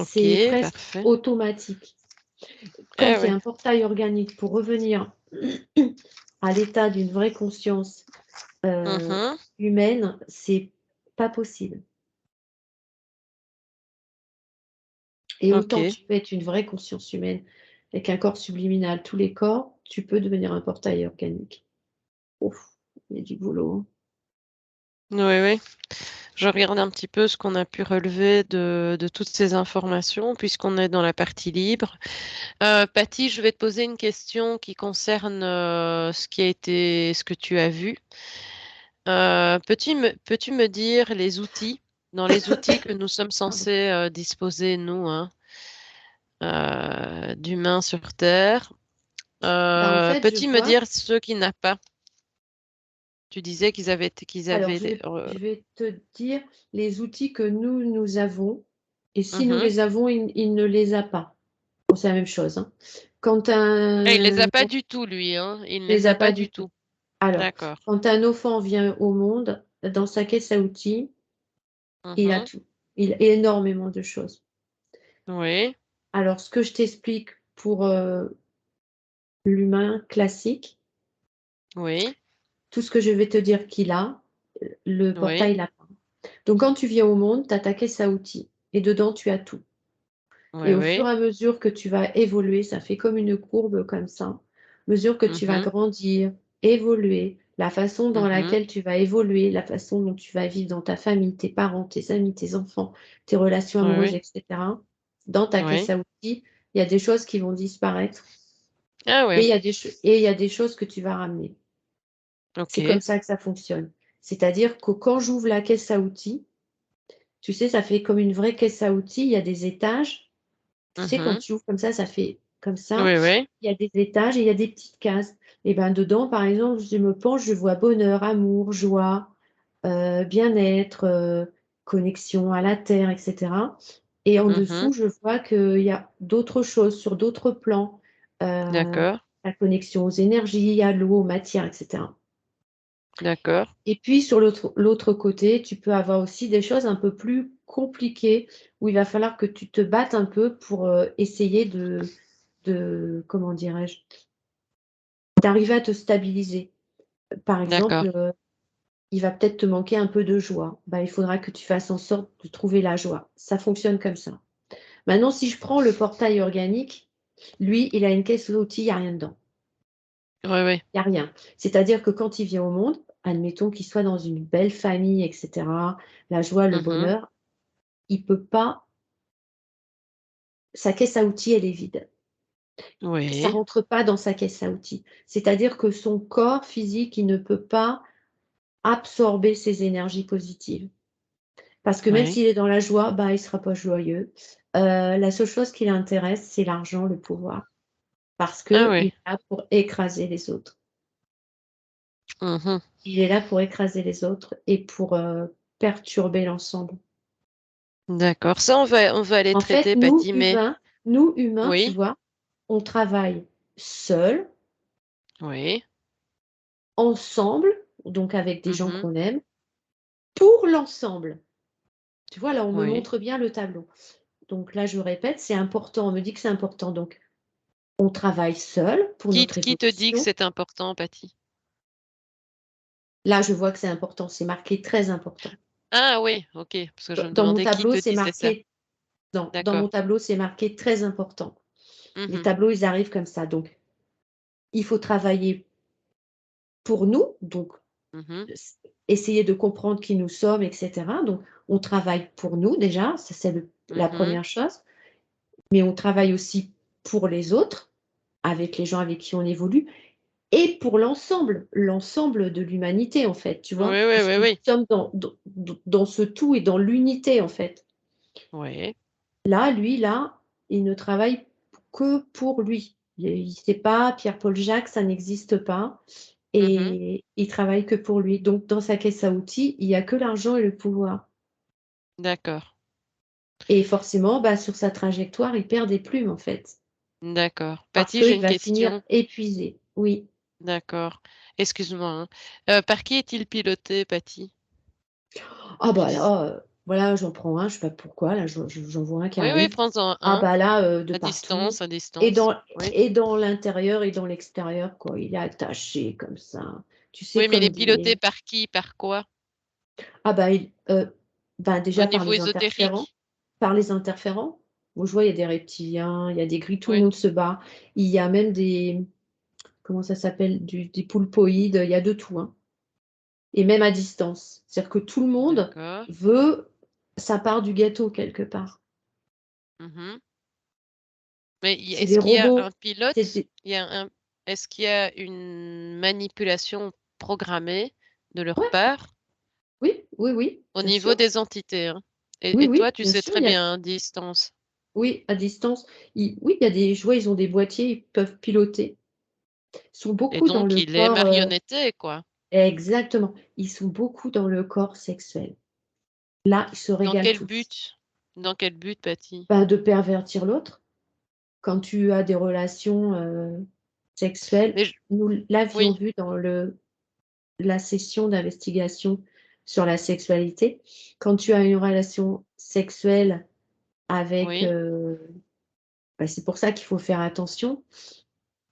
C'est OK, presque parfait. automatique. Eh Quand il y a oui. un portail organique pour revenir à l'état d'une vraie conscience, heu, Mmh. humaine, c'est pas possible et autant OK. tu peux être une vraie conscience humaine avec un corps subliminal, tous les corps, tu peux devenir un portail organique. Ouf, il y a du boulot, hein. Oui, oui. Je regarde un petit peu ce qu'on a pu relever de toutes ces informations, puisqu'on est dans la partie libre. Patty, je vais te poser une question qui concerne, ce que tu as vu. Peux-tu me dire les outils, dans les outils que nous sommes Pardon. censés, disposer, nous, hein, d'humains sur terre, Bah, en fait, je peux-tu me vois dire ceux qui n'a pas? Tu disais qu'ils alors avaient des, je vais te dire les outils que nous avons et si nous mmh. les avons, il ne les a pas. Bon, c'est la même chose, hein. Quand Il les un a pas du tout lui, hein? Il ne il les les a a pas pas du du tout. tout. Alors, D'accord. quand un enfant vient au monde, dans sa caisse à outils, il a Mmh. tout. Il a énormément de choses. Oui, Alors ce que je t'explique pour, l'humain classique, oui, tout ce que je vais te dire qu'il a, le oui, portail l'a pas. Donc quand tu viens au monde, tu as ta caisse à outils et dedans tu as tout. Et oui, au fur oui. et à mesure que tu vas évoluer, ça fait comme une courbe comme ça, mesure que tu vas Mmh. grandir, évoluer, la façon dans Mmh. laquelle tu vas évoluer, la façon dont tu vas vivre dans ta famille, tes parents, tes amis, tes enfants, tes relations Oui, amoureuses oui, et cetera. Dans ta caisse oui. à outils, il y a des choses qui vont disparaître Ah et ouais, il y a des choses que tu vas ramener. C'est comme OK. ça que ça fonctionne. C'est-à-dire que quand j'ouvre la caisse à outils, tu sais, ça fait comme une vraie caisse à outils, il y a des étages. Tu sais, quand Mmh. tu ouvres comme ça fait comme ça. Oui, oui. Il y a des étages et il y a des petites cases et ben, dedans, par exemple, je me penche, je vois bonheur, amour, joie, bien-être, connexion à la terre et cetera et en Mmh. dessous, je vois qu'il y a d'autres choses sur d'autres plans, D'accord, la connexion aux énergies, à l'eau, aux matières et cetera d'accord, et puis sur l'autre côté, tu peux avoir aussi des choses un peu plus compliquées où il va falloir que tu te battes un peu pour, essayer de comment dirais-je? D'arriver à te stabiliser. Par d'accord. exemple, il va peut-être te manquer un peu de joie. Bah, il faudra que tu fasses en sorte de trouver la joie. Ça fonctionne comme ça. Maintenant, si je prends le portail organique, lui, il a une caisse à outils, il y a rien dedans. Oui, oui. Il y a rien. C'est-à-dire que quand il vient au monde, admettons qu'il soit dans une belle famille et cetera, la joie, le Mmh. bonheur, il peut pas sa caisse à outils, elle est vide. Ça Oui, rentre pas dans sa caisse à outils. C'est-à-dire que son corps physique, il ne peut pas absorber ces énergies positives. Parce que même oui. s'il est dans la joie, bah, il sera pas joyeux. La seule chose qui l'intéresse, c'est l'argent, le pouvoir. Parce Ah qu'il oui. est là pour écraser les autres. Mmh. Il est là pour écraser les autres et pour, perturber l'ensemble. D'accord. Ça, on va aller En fait, traiter, Patty, mais nous humains, tu oui, vois, on travaille seuls, oui. ensemble, donc avec des gens Mmh. qu'on aime, pour l'ensemble. Tu vois, là, on me Oui. montre bien le tableau. Donc là, je répète, c'est important, on me dit que c'est important. Donc, on travaille seul pour notre Qui te dit que évolution. c'est important, Patty? Là, je vois que c'est important, c'est marqué très important. Ah oui, OK, parce que je me Dans mon demandais qui tableau, te c'est disait ça. marqué dans mon D'accord. tableau, c'est marqué très important. Les Mmh. tableaux, ils arrivent comme ça. Donc, il faut travailler pour nous, donc Mmh. essayer de comprendre qui nous sommes, et cetera. Donc, on travaille pour nous déjà, ça c'est la Mmh. première chose, mais on travaille aussi pour les autres, avec les gens avec qui on évolue et pour l'ensemble de l'humanité, en fait, tu Oui, vois? oui, Parce oui, que nous oui. sommes dans ce tout et dans l'unité, en fait. Oui. Là, lui, là, il ne travaille que pour lui. Il sait pas, Pierre-Paul Jacques, ça n'existe pas Mmh. et il travaille que pour lui. Donc dans sa caisse à outils, il y a que l'argent et le pouvoir D'accord, et forcément, bah, sur sa trajectoire, il perd des plumes, en fait, d'accord. parce Patty, j'ai qu'il une va finir question. épuisé. Oui. D'accord. Excuse-moi, hein. Par qui est-il piloté, Patty? Ah bah là, voilà, j'en prends un, je sais pas pourquoi, là, j'en vois un qui Oui, oui, arrive. prends-en Ah un, bah là, de à partout distance, à et distance. dans Oui. l'intérieur et dans l'extérieur, quoi. Il est attaché comme ça, tu sais, Oui, mais il est comme piloté des par qui? Par quoi? ah bah, bah, Au déjà niveau ésotérique? par les interférents. Moi, je vois, il y a des reptiliens, il y a des grilles, tout le Oui, monde se bat. Il y a même des comment ça s'appelle? Des poulpoïdes, il y a de tout, hein et même à distance. C'est-à-dire que tout le monde d'accord. veut sa part du gâteau quelque part. Mmh. Mais C'est est-ce des qu'il y a un robots, c'est pilote? des Il y a un Est-ce qu'il y a une manipulation programmée de leur ouais, part oui, oui, oui, au bien niveau sûr. des entités, hein? Oui, Et toi, oui, tu bien sais sûr, très il y a bien, à distance. oui, à distance. Oui, il y a des je vois, ils ont des boîtiers, ils peuvent piloter. Ils sont Et beaucoup dans donc le il est corps, marionnetté, quoi. exactement. Ils sont beaucoup dans le corps sexuel. Là, ils se Dans régalent quel tous. but? Dans quel but, Patty? Bah, de pervertir l'autre. Quand tu as des relations, sexuelles, Mais j nous l'avions Oui, vu dans la session d'investigation sur la sexualité. Quand tu as une relation sexuelle avec, oui. bah, c'est pour ça qu'il faut faire attention.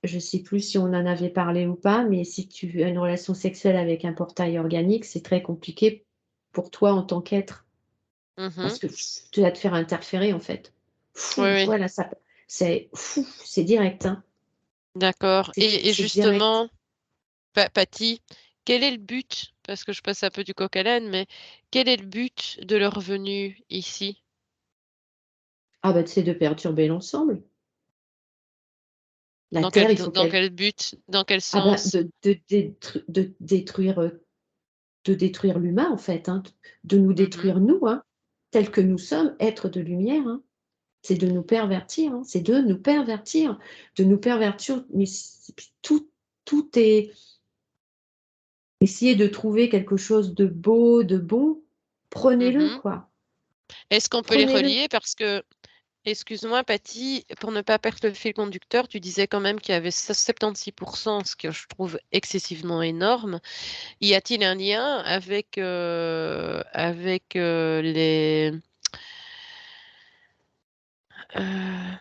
Je sais plus si on en avait parlé ou pas, mais si tu as une relation sexuelle avec un portail organique, c'est très compliqué pour toi en tant qu'être. Mmh. Parce que tu vas te faire interférer, en fait. Oui, Fou, oui. voilà, ça c'est fou, c'est direct, hein. D'accord, et C'est direct. justement, Patty, quel est le but? Parce que je passe un peu du coq à l'âne, mais quel est le but de leur venue ici? Ah bah, c'est de perturber l'ensemble. La Dans terre, il faut dans qu'elle quel but? Dans quel ah bah, sens? de détruire l'humain, en fait, hein, de nous Mmh. détruire nous, hein, tels que nous sommes, êtres de lumière, hein. C'est de nous pervertir, hein, c'est de nous pervertir, mais tout est essayer de trouver quelque chose de beau, de bon, prenez-le, Mmh. quoi. Est-ce qu'on peut les Prenez-le. relier? Parce que, excuse-moi Patty, pour ne pas perdre le fil conducteur, tu disais quand même qu'il y avait 76, ce que je trouve excessivement énorme. Y a-t-il un lien avec, les, heu,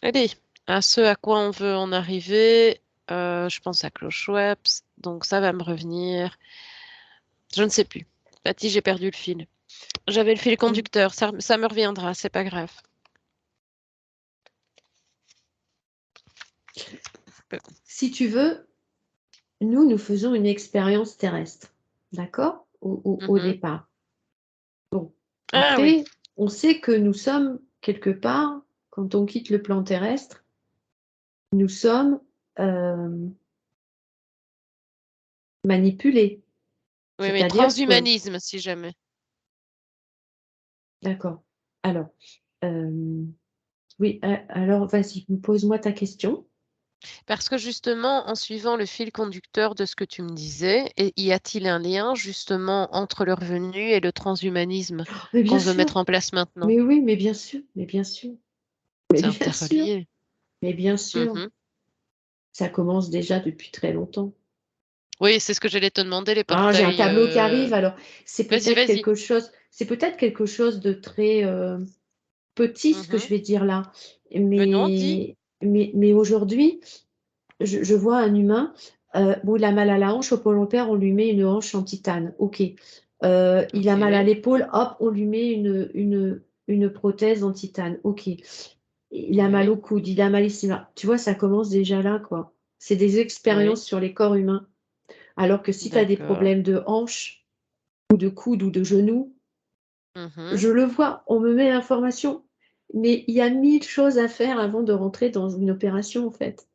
allez, à ce à quoi on veut en arriver? Je pense à Klaus Schwab, donc ça va me revenir. Je ne sais plus. Patty, j'ai perdu le fil. J'avais le fil Mmh. conducteur, ça me reviendra, c'est pas grave. Heu, Si tu veux, nous faisons une expérience terrestre, d'accord? Au mmh. départ. Bon, Ah oui, après, on sait que nous sommes quelque part, quand on quitte le plan terrestre, nous sommes, hem, manipulés. oui, oui, C'est-à-dire que transhumanisme si jamais. d'accord. Alors, oui, alors vas-y, pose-moi ta question. Parce que justement, en suivant le fil conducteur de ce que tu me disais, y a-t-il un lien justement entre leur venue et le transhumanisme Mais bien qu'on veut sûr, mettre en place maintenant? mais oui, mais bien sûr, mais bien sûr, mais C'est bien sûr, interrelié. mais bien sûr. Mmh. Ça commence déjà depuis très longtemps. Oui, c'est ce que j'allais te demander, les Ah, j'ai un portails, tableau qui arrive, alors c'est vas-y, peut-être vas-y. quelque chose c'est peut-être quelque chose de très petit, ce que je Mhm. vais dire là, Mais non, dis. mais aujourd'hui, je vois un humain, bon, il a mal à la hanche, au Pôle emploi, on lui met une hanche en titane, OK. Il a mal à Ok. l'épaule, hop, on lui met une prothèse en titane, OK. Il a mal Oui. au coude, il a mal ici, là. Tu vois, ça commence déjà là, quoi. C'est des Oui. expériences sur les corps humains. Alors que si tu as des D'accord. problèmes de hanche ou de coude ou de genou, Mhm. je le vois, on me met l'information, mais il y a 1000 choses à faire avant de rentrer dans une opération, en fait.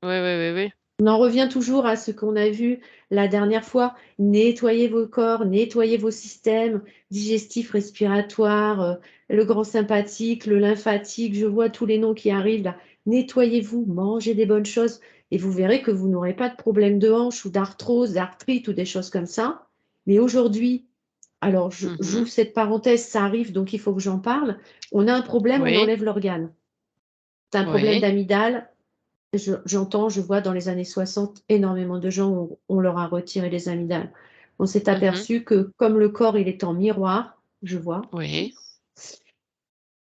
Oui, oui, oui, oui. On en revient toujours à ce qu'on a vu la dernière fois. Nettoyez vos corps, nettoyez vos systèmes digestifs, respiratoires, le grand sympathique, le lymphatique. Je vois tous les noms qui arrivent là. Nettoyez-vous, mangez des bonnes choses et vous verrez que vous n'aurez pas de problème de hanche ou d'arthrose, d'arthrite ou des choses comme ça. Mais aujourd'hui, alors j'ouvre Mhm. cette parenthèse, ça arrive donc il faut que j'en parle. On a un problème, on Oui. enlève l'organe. Tu as un problème Oui. d'amygdale, j'entends, je vois dans les années 60 énormément de gens, on leur a retiré les amygdales. On s'est Mhm. aperçu que comme le corps, il est en miroir, je vois, Oui.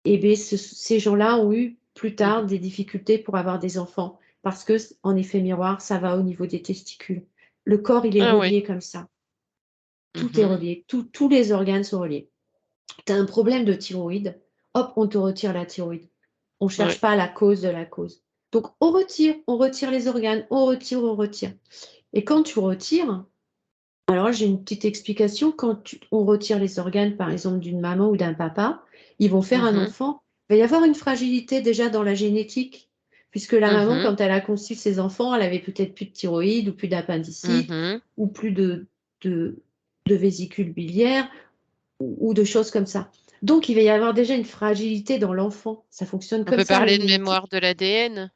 et bien ces gens-là ont eu plus tard Mhm. des difficultés pour avoir des enfants parce que, en effet miroir, ça va au niveau des testicules. Le corps, il est Ah oui. relié comme ça. Tout est Mhm. relié, tous les organes sont reliés. Tu as un problème de thyroïde, hop, on te retire la thyroïde. On ne Oui. cherche pas la cause de la cause. Donc on retire les organes, on retire, on retire. Et quand tu retires, alors j'ai une petite explication, on retire les organes, par exemple, d'une maman ou d'un papa, ils vont faire un Mhm. enfant. Il va y avoir une fragilité déjà dans la génétique, puisque la maman, Mhm. quand elle a conçu ses enfants, elle avait peut-être plus de thyroïde ou plus d'appendicite Mhm. ou plus de, de vésicule biliaire ou de choses comme ça. Donc il va y avoir déjà une fragilité dans l'enfant. Ça fonctionne On comme peut ça, la parler de génétique. mémoire de l'ADN.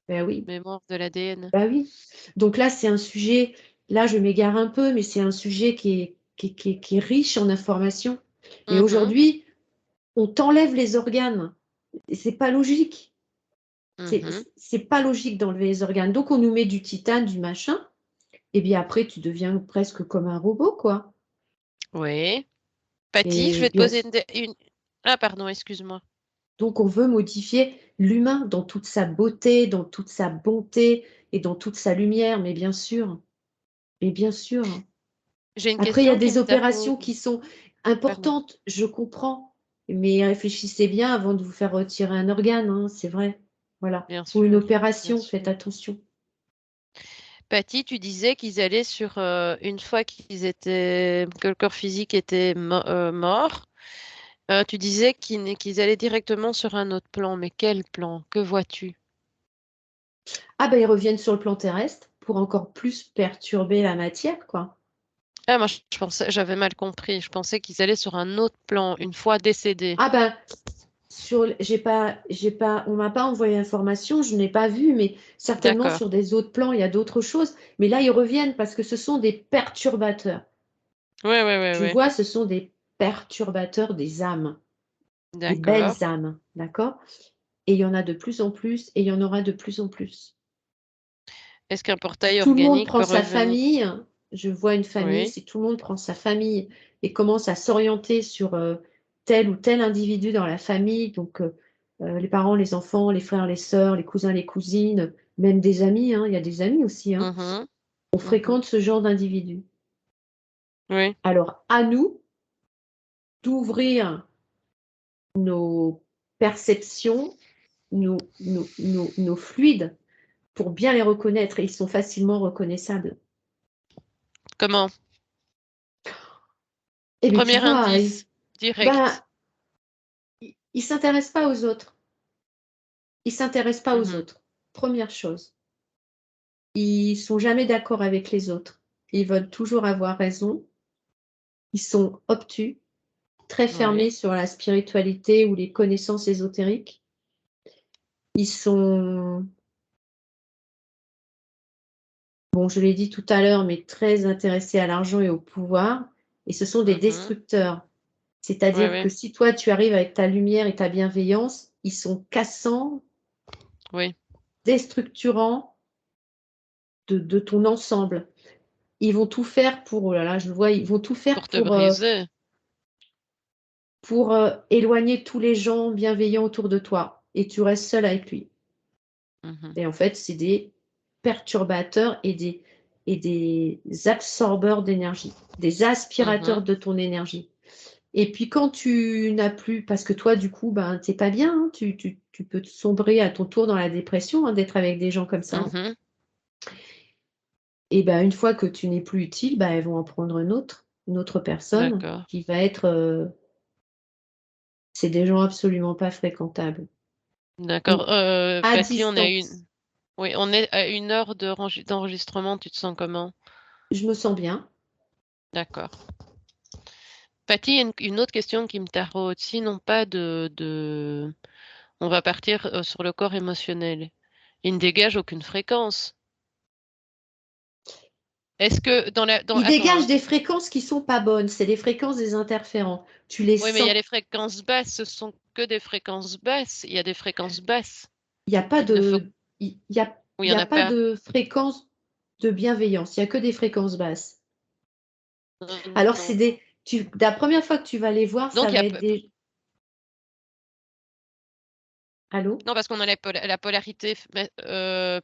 Ben oui. Mémoire de l'ADN. Bah oui. Donc là, c'est un sujet, là, je m'égare un peu, mais c'est un sujet qui est riche en informations. Mais Mhm. aujourd'hui, on t'enlève les organes. Et c'est pas logique. C'est, Mhm. c'est pas logique d'enlever les organes. Donc, on nous met du titane, du machin. Et bien après, tu deviens presque comme un robot, quoi. Oui. Patty, je Et vais te bien, poser une... Ah, pardon, excuse-moi. donc, on veut modifier l'humain dans toute sa beauté, dans toute sa bonté et dans toute sa lumière. Mais bien sûr. Mais bien sûr. J'ai une Après, il y a question qui des me tape. opérations qui sont Pardon. importantes, je comprends, mais réfléchissez bien avant de vous faire retirer un organe, hein, c'est vrai. Voilà. Bien Ou une sûr. Bien opération, faites sûr. attention. Patty, tu disais qu'ils allaient sur... une fois que le corps physique était mort, tu disais qu'ils allaient directement sur un autre plan. Mais quel plan? Que vois-tu? Ah ben, ils reviennent sur le plan terrestre pour encore plus perturber la matière, quoi. Ah, moi, je pensais, j'avais mal compris. Je pensais qu'ils allaient sur un autre plan une fois décédés. Ah ben, on m'a pas envoyé l'information, je n'ai pas vu, mais certainement D'accord. sur des autres plans, il y a d'autres choses. Mais là, ils reviennent parce que ce sont des perturbateurs. Oui, oui, oui, Tu oui. vois, ce sont des perturbateurs des âmes. Des D'accord. belles âmes, d'accord? Et il y en a de plus en plus et il y en aura de plus en plus. Est-ce qu'un portail Tout le monde organique prend peut sa revenir? famille, je vois une famille, Oui. si tout le monde prend sa famille et commence à s'orienter sur tel ou tel individu dans la famille, donc les parents, les enfants, les frères, les sœurs, les cousins, les cousines, même des amis, hein, il y a des amis aussi, hein, Mhm. on Mhm. fréquente ce genre d'individus. Oui. Alors, à nous d'ouvrir nos perceptions, nos fluides pour bien les reconnaître et ils sont facilement reconnaissables. Comment? Eh bien, tu Premier vois, indice, direct. bah, ils s'intéressent pas aux autres. Ils s'intéressent pas aux Mhm. autres. Première chose. Ils sont jamais d'accord avec les autres. Ils veulent toujours avoir raison. Ils sont obtus, très fermés Oui. sur la spiritualité ou les connaissances ésotériques. Ils sont, bon, je l'ai dit tout à l'heure, mais très intéressés à l'argent et au pouvoir. Et ce sont des Mhm. destructeurs. Oui, C'est-à-dire que oui. si toi, tu arrives avec ta lumière et ta bienveillance, ils sont cassants, Oui. déstructurants de ton ensemble. Ils vont tout faire pour, oh là là, je le vois, ils vont tout faire Pour te briser. pour éloigner tous les gens bienveillants autour de toi et tu restes seul avec lui. Mhm. Et en fait, c'est des perturbateurs et des absorbeurs d'énergie, des aspirateurs Mhm. de ton énergie. Et puis quand tu n'as plus, parce que toi, du coup, ben, t'es pas bien, hein, tu peux te sombrer à ton tour dans la dépression, hein, d'être avec des gens comme ça. Mhm. Et ben, une fois que tu n'es plus utile, ben, elles vont en prendre une autre personne D'accord. qui va être, c'est des gens absolument pas fréquentables. D'accord. Donc, à Patty, on est à distance, oui, on est à 1 heure d'enregistrement. Tu te sens comment? je me sens bien. D'accord. Patty, il y a une autre question qui me taraude. Sinon pas on va partir sur le corps émotionnel. Il ne dégage aucune fréquence. Est-ce que Ils attends, dégagent des fréquences qui sont pas bonnes, c'est les fréquences des interférents. Tu les oui, mais il y a sens. les fréquences basses, ce sont que des fréquences basses. Il y a des fréquences basses. Il y a pas Il ne faut, de, il y a, oui, il il y y en a a pas pas. de fréquence de bienveillance. Il y a que des fréquences basses. Alors Non. la première fois que tu vas les voir, ça Donc, va être des, allô? non, parce qu'on a la polarité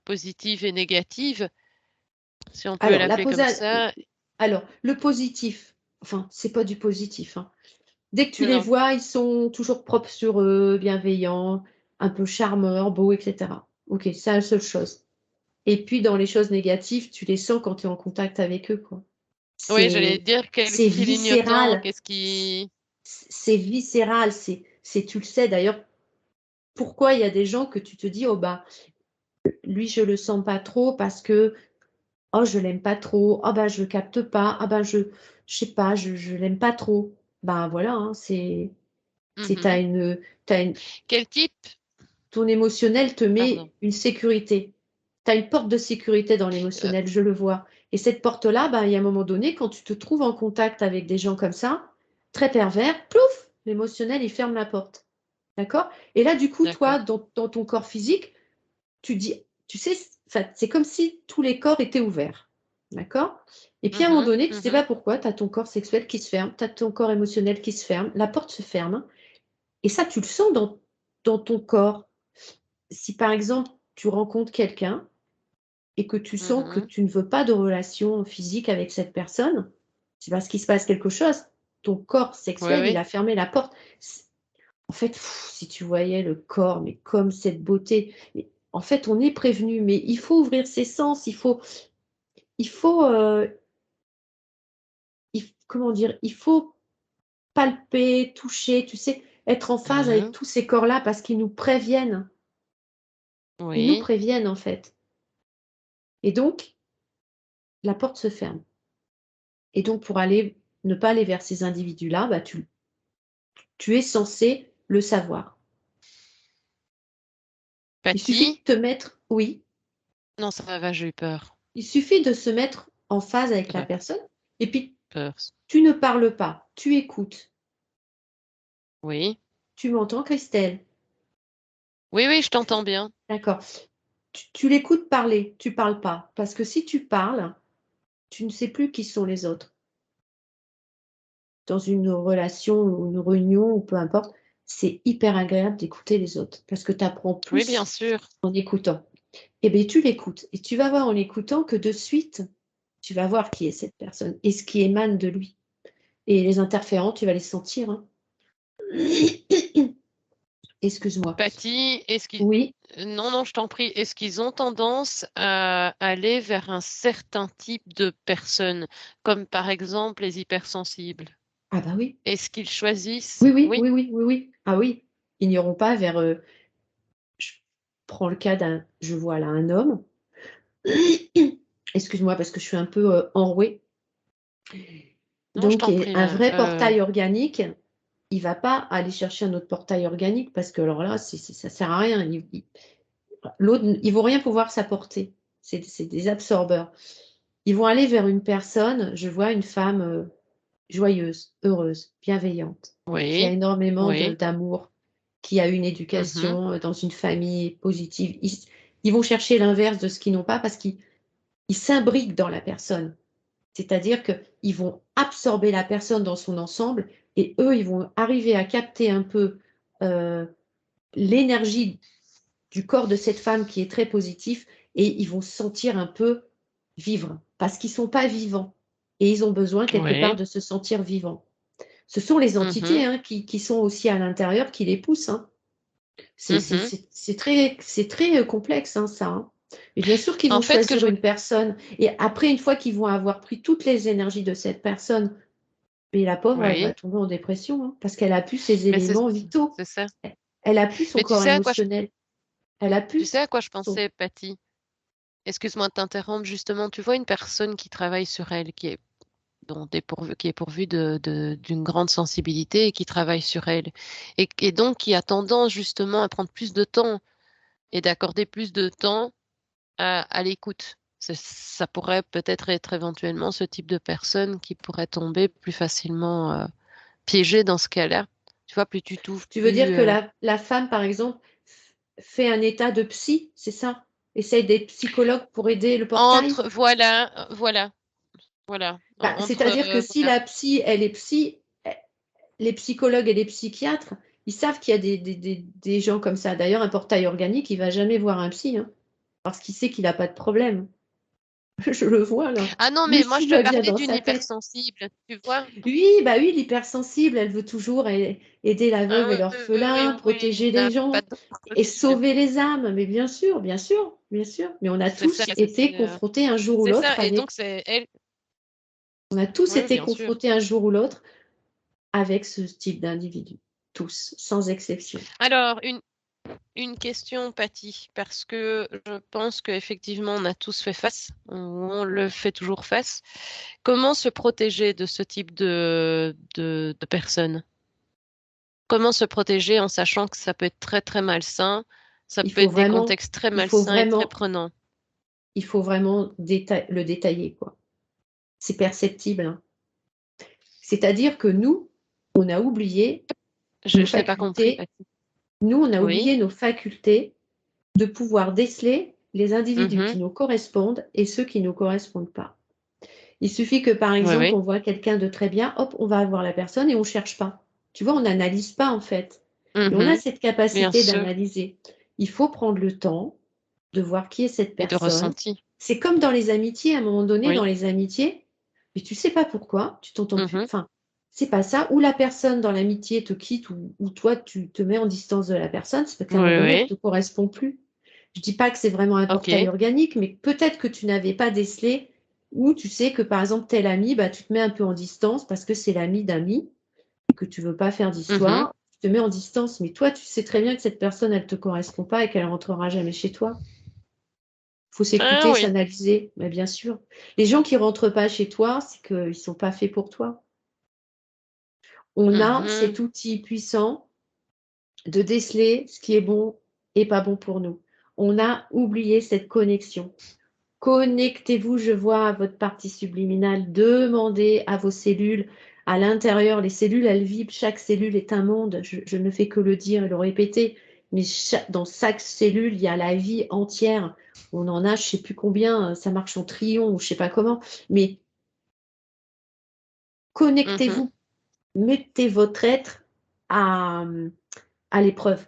positive et négative, si on peut Alors, l'appeler comme ça. le positif, enfin, c'est pas du positif, hein. Dès que tu Non, les non. vois, ils sont toujours propres sur eux, bienveillants, un peu charmeurs, beaux, etc. Ok, c'est la seule chose. Et puis, dans les choses négatives, tu les sens quand tu es en contact avec eux, quoi. Oui, j'allais C'est, dire quel c'est clignotant, viscéral, qu'est-ce qui. c'est viscéral, tu le sais d'ailleurs, pourquoi il y a des gens que tu te dis, oh bah, lui, je le sens pas trop parce que, oh, je l'aime pas trop, oh bah, je le capte pas, ah bah, je sais pas, je l'aime pas trop. Ben voilà, hein, c'est, Mhm. t'as une, Quel type? ton émotionnel te Pardon. met une sécurité. Tu as une porte de sécurité dans Euh, l'émotionnel, je le vois. Et cette porte-là, ben, il y a un moment donné, quand tu te trouves en contact avec des gens comme ça, très pervers, plouf, l'émotionnel, il ferme la porte. D'accord? Et là, du coup, d'accord. toi, dans ton corps physique, tu dis, tu sais, c'est comme si tous les corps étaient ouverts. D'accord? Et puis à un moment Mhm. donné, tu ne sais Mhm. pas pourquoi, tu as ton corps sexuel qui se ferme, tu as ton corps émotionnel qui se ferme, la porte se ferme. Et ça, tu le sens dans ton corps. Si par exemple, tu rencontres quelqu'un et que tu sens que Mhm. tu ne veux pas de relation physique avec cette personne, c'est parce qu'il se passe quelque chose. Ton corps Oui, sexuel, il oui. a fermé la porte. En fait, si tu voyais le corps, mais comme cette beauté, mais en fait, on est prévenu, mais il faut ouvrir ses sens, il faut, comment dire, il faut palper, toucher, tu sais, être en phase avec Mhm. tous ces corps-là parce qu'ils nous préviennent. Ils nous Oui. préviennent, en fait. Et donc, la porte se ferme. Et donc, pour ne pas aller vers ces individus-là, bah, tu es censé le savoir. Il suffit Patty? de te mettre, oui, Non, ça va, j'ai eu peur. il suffit de se mettre en phase avec la Peur. personne. Et puis, Peur. tu ne parles pas, tu écoutes. Oui. Tu m'entends, Christelle? Oui, oui, je t'entends bien. D'accord. Tu l'écoutes parler, tu parles pas. Parce que si tu parles, tu ne sais plus qui sont les autres. Dans une relation ou une réunion ou peu importe, c'est hyper agréable d'écouter les autres parce que tu apprends Oui, bien plus sûr. en écoutant. Eh bien, tu l'écoutes et tu vas voir en l'écoutant que de suite, tu vas voir qui est cette personne et ce qui émane de lui. Et les interférents, tu vas les sentir, hein. Excuse-moi. Patty, est-ce qu'ils... Oui. Non, non, je t'en prie. Est-ce qu'ils ont tendance à aller vers un certain type de personnes, comme par exemple les hypersensibles? Ah bah oui. Est-ce qu'ils choisissent? Oui, oui, Oui. oui, oui, oui, oui. Ah oui. Ils n'iront pas vers. Je prends le cas je vois là un homme. Excuse-moi parce que je suis un peu enrouée. Non, je Donc, t'en prie. un vrai portail organique, il va pas aller chercher un autre portail organique parce que alors là, ça sert à rien. L'autre, ils vont rien pouvoir s'apporter. C'est des absorbeurs. Ils vont aller vers une personne, je vois une femme joyeuse, heureuse, bienveillante, qui a Oui. énormément Oui. d'amour, qui a une Mhm. éducation dans une famille positive. Ils vont chercher l'inverse de ce qu'ils n'ont pas parce qu'ils s'imbriquent dans la personne. C'est-à-dire qu'ils vont absorber la personne dans son ensemble et eux, ils vont arriver à capter un peu l'énergie du corps de cette femme qui est très positif et ils vont se sentir un peu vivre parce qu'ils ne sont pas vivants et ils ont besoin quelque part Oui. de se sentir vivants. Ce sont les entités qui sont aussi à l'intérieur qui les poussent. C'est très complexe, ça. Et bien sûr qu'ils En vont fait, ce que choisir je veux... une personne. Et après, une fois qu'ils vont avoir pris toutes les énergies de cette personne, mais la pauvre, elle va Oui, tomber en dépression, parce qu'elle a plus ses mais éléments vitaux. c'est ça. Elle a plus son Mais corps émotionnel. Elle a tu sais plus à quoi je son... pensais, Patty? Excuse-moi de t'interrompre, justement. Tu vois une personne qui travaille sur elle, qui est pourvue d'une grande sensibilité et qui travaille sur elle. Et donc qui a tendance justement à prendre plus de temps et d'accorder plus de temps à l'écoute. Ça pourrait peut-être être éventuellement ce type de personne qui pourrait tomber plus facilement piégée dans ce cas-là. Tu vois, plus tu t'ouvres, Tu veux plus... dire que la femme, par exemple, fait un état de psy, c'est ça? Essaye d'être psychologue pour aider le portail? Voilà. Bah, c'est-à-dire que si Voilà. la psy, elle est psy, les psychologues et les psychiatres, ils savent qu'il y a des gens comme ça. D'ailleurs, un portail organique, il va jamais voir un psy, parce qu'il sait qu'il n'a pas de problème. Je le vois là. Ah non, mais Lui, moi tout je te va bien parlais dans d'une sa tête. hypersensible, tu vois? Oui, bah oui, l'hypersensible, elle veut toujours aider la Ah veuve et oui, oui, l'orphelin, oui, oui, protéger on les n'a pas gens de et problème. sauver les âmes. Mais bien sûr, bien sûr, bien sûr. Mais on a C'est ça, tous été confrontés un jour ou c'est l'autre ça. Et avec. donc c'est elle. On a tous Oui, été bien sûr. confrontés un jour ou l'autre avec ce type d'individu. Tous, sans exception. Alors, une question, Patty, parce que je pense qu'effectivement, on a tous fait face, on le fait toujours face. Comment se protéger de ce type de personnes? Comment se protéger en sachant que ça peut être très, très malsain, ça Il peut faut être des vraiment, contextes très il faut malsains et très vraiment, prenants? il faut vraiment le détailler, quoi. C'est perceptible, hein. C'est-à-dire que nous, on a oublié nos Je n'ai pas compris, facultés. Patty. Nous, on a Oui. oublié nos facultés de pouvoir déceler les individus qui Mhm. nous correspondent et ceux qui ne nous correspondent pas. Il suffit que, par Oui, exemple, oui. on voit quelqu'un de très bien, hop, on va voir la personne et on ne cherche pas. Tu vois, on n'analyse pas, en fait. Et on a Mhm. cette Bien capacité sûr. d'analyser. Il faut prendre le temps de voir qui est cette Et de personne. ressenti. C'est comme dans les amitiés, à un moment donné, dans Oui. les amitiés, mais tu sais pas pourquoi, tu t'entends plus. Mhm. Enfin, c'est pas ça. Ou la personne dans l'amitié te quitte, ou toi, tu te mets en distance de la personne, c'est parce qu'à un moment Oui, donné, elle oui. te correspond plus. Je dis pas que c'est vraiment un portail OK. organique, mais peut-être que tu n'avais pas décelé, ou tu sais que par exemple, tel ami, bah, tu te mets un peu en distance parce que c'est l'ami d'amis, que tu veux pas faire Mhm. d'histoire, tu te mets en distance, mais toi, tu sais très bien que cette personne, elle te correspond pas et qu'elle rentrera jamais chez toi. Faut Ah s'écouter, oui. s'analyser, mais bien sûr. Les gens qui rentrent pas chez toi, c'est qu'ils sont pas faits pour toi. On a Mhm. cet outil puissant de déceler ce qui est bon et pas bon pour nous. On a oublié cette connexion. Connectez-vous, je vois, à votre partie subliminale. Demandez à vos cellules à l'intérieur. Les cellules, elles vibrent. Chaque cellule est un monde. Je ne fais que le dire et le répéter. Mais dans chaque cellule, il y a la vie entière. On en a, je ne sais plus combien, ça marche en trillions ou je ne sais pas comment. Mais Mhm. connectez-vous. Mettez votre être à, à l'épreuve.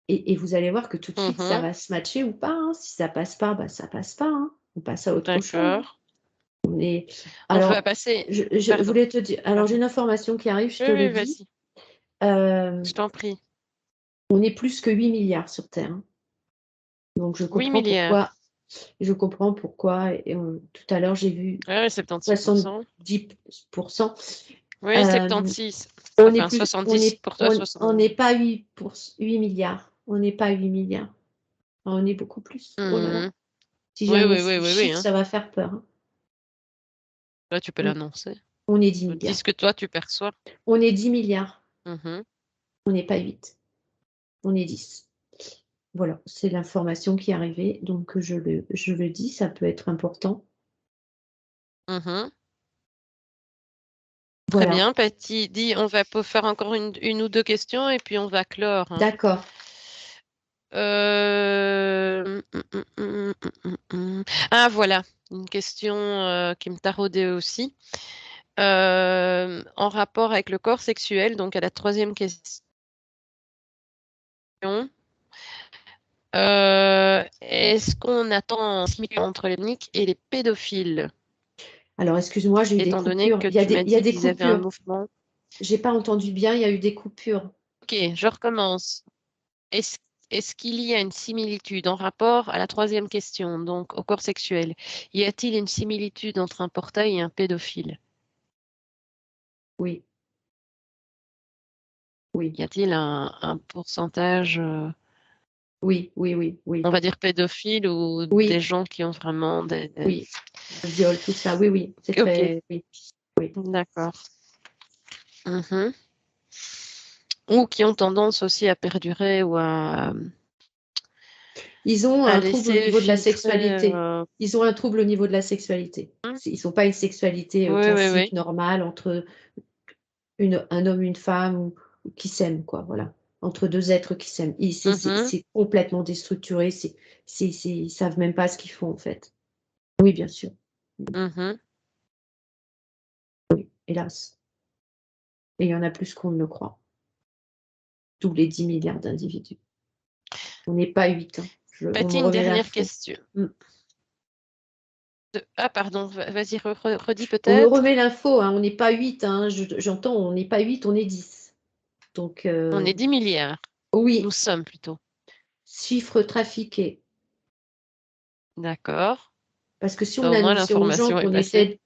Et vous allez voir que tout de suite, ça Mhm. va se matcher ou pas, hein. Si ça passe pas, bah, ça passe pas, hein. On passe à autre chose, hein. D'accord. Mais On va alors, passer. je Pardon. voulais te dire, alors j'ai Pardon. une information qui arrive, je Oui, te le oui, dis. vas-y. Euh, Je t'en prie. on est plus que 8 milliards sur Terre, hein. Donc je 8 comprends pourquoi, milliards. tout à l'heure j'ai vu Ah oui, 76%. 70%. Oui, Euh, 76. on est Enfin, plus, 70 pour toi, on 70. n'est pas 8 milliards. On n'est pas 8 milliards. On est beaucoup plus. Oh là là. Mhm. Si Oui, oui, j'annonce oui, les oui, oui, chiffres, hein. ça va faire peur, hein. Là, tu peux On, l'annoncer. on est 10 Dis ce milliards. que toi, tu perçois. On est 10 milliards. Mhm. On n'est pas 8. On est 10. Voilà, c'est l'information qui est arrivée, donc je le dis, ça peut être important. Mhm. Très Voilà, bien, Patty. Dis, on va faire encore une ou deux questions et puis on va clore, hein. d'accord. Euh, hum, hum, hum, hum, hum, hum. Ah, voilà. une question qui me taraudait aussi. En rapport avec le corps sexuel, donc à la troisième question. Est-ce qu'on attend un simili entre les niques et les pédophiles, Alors, excuse-moi, j'ai eu des étant donné coupures. que Il y a tu des, m'as il y a dit des qu'ils avaient un coupures. mouvement? J'ai pas entendu bien, il y a eu des coupures. Ok, je recommence. Est-ce, est-ce qu'il y a une similitude en rapport à la troisième question, donc au corps sexuel? Y a-t-il une similitude entre un portail et un pédophile? Oui, oui, Y a-t-il un pourcentage, oui, oui, oui, on oui, va dire pédophile, ou des oui, gens qui ont vraiment des... oui. Le viol, tout ça. Oui, oui, c'est Ok, très. Oui, oui. d'accord. Mhm. Ou qui ont tendance aussi à perdurer ou Ils ont à un trouble au laisser niveau de la filtrer. sexualité. Ils ont un trouble au niveau de la sexualité. Ils sont pas une sexualité Oui, oui, classique, oui. normale, entre un homme, une femme, ou qui s'aiment, quoi, voilà. Entre deux êtres qui s'aiment. Mhm, C'est complètement déstructuré. Ils savent même pas ce qu'ils font, en fait. Oui, bien sûr. mhm. Hélas. Et il y en a plus qu'on ne le croit. Tous les 10 milliards d'individus. On n'est pas 8, hein. On me Patty, une remet dernière l'info. question. Mm. Ah, pardon, vas-y, redis On me peut-être. remet l'info, hein. On n'est pas 8, hein. J'entends, on n'est pas 8, on est 10. Donc, On est 10 milliards. Nous oui, sommes plutôt. chiffre trafiqué. D'accord. Parce que si on Au moins, annonçait aux gens l'information est qu'on passée. était,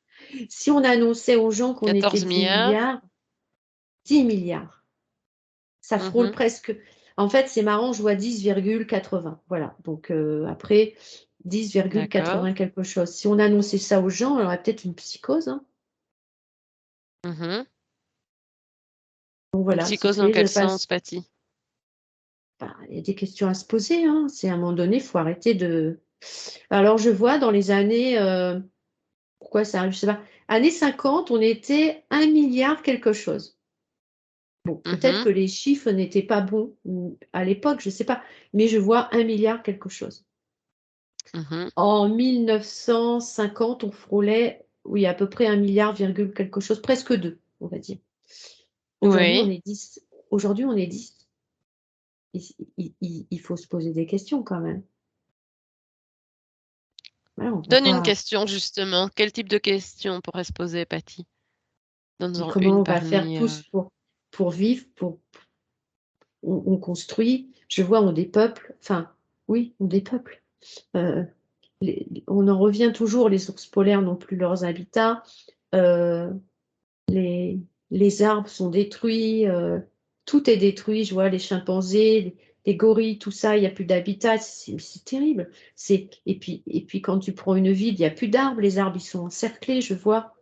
si on annonçait aux gens qu'on était 14 10 milliards. milliards, 10 milliards, ça frôle Mhm, presque. En fait, c'est marrant, je vois 10,80. Voilà. Donc, après, d'accord. 10,80 quelque chose. Si on annonçait ça aux gens, on aurait peut-être une psychose, hein. Mhm. Donc Une voilà, psychose dans c'était quel le sens, passe. Patty? Bah, il y a des questions à se poser, hein. C'est à un moment donné, il faut arrêter de. Alors, je vois dans les années, pourquoi ça arrive, je sais pas. Années 50, on était 1 milliard quelque chose. Bon, peut-être Mhm, que les chiffres n'étaient pas bons à l'époque, je ne sais pas, mais je vois 1 milliard quelque chose. mhm. En 1950, on frôlait, oui, à peu près 1 milliard, virgule quelque chose, presque 2, on va dire. Aujourd'hui, on Oui. est 10. Aujourd'hui, on est 10. Il faut se poser des questions quand même. Voilà, on va Donne une pas. question, justement. Quel type de question on pourrait se poser, Patty? Mais Donne-en comment une on va faire parmi... tous pour vivre, on construit. Je vois, on des peuples, enfin, oui, on des peuples. Euh, on en revient toujours, les ours polaires n'ont plus leurs habitats, euh, les arbres sont détruits, tout est détruit. Je vois les chimpanzés, les gorilles, tout ça, il n'y a plus d'habitat, c'est terrible. Et puis quand tu prends une ville, il n'y a plus d'arbres, les arbres ils sont encerclés, je vois.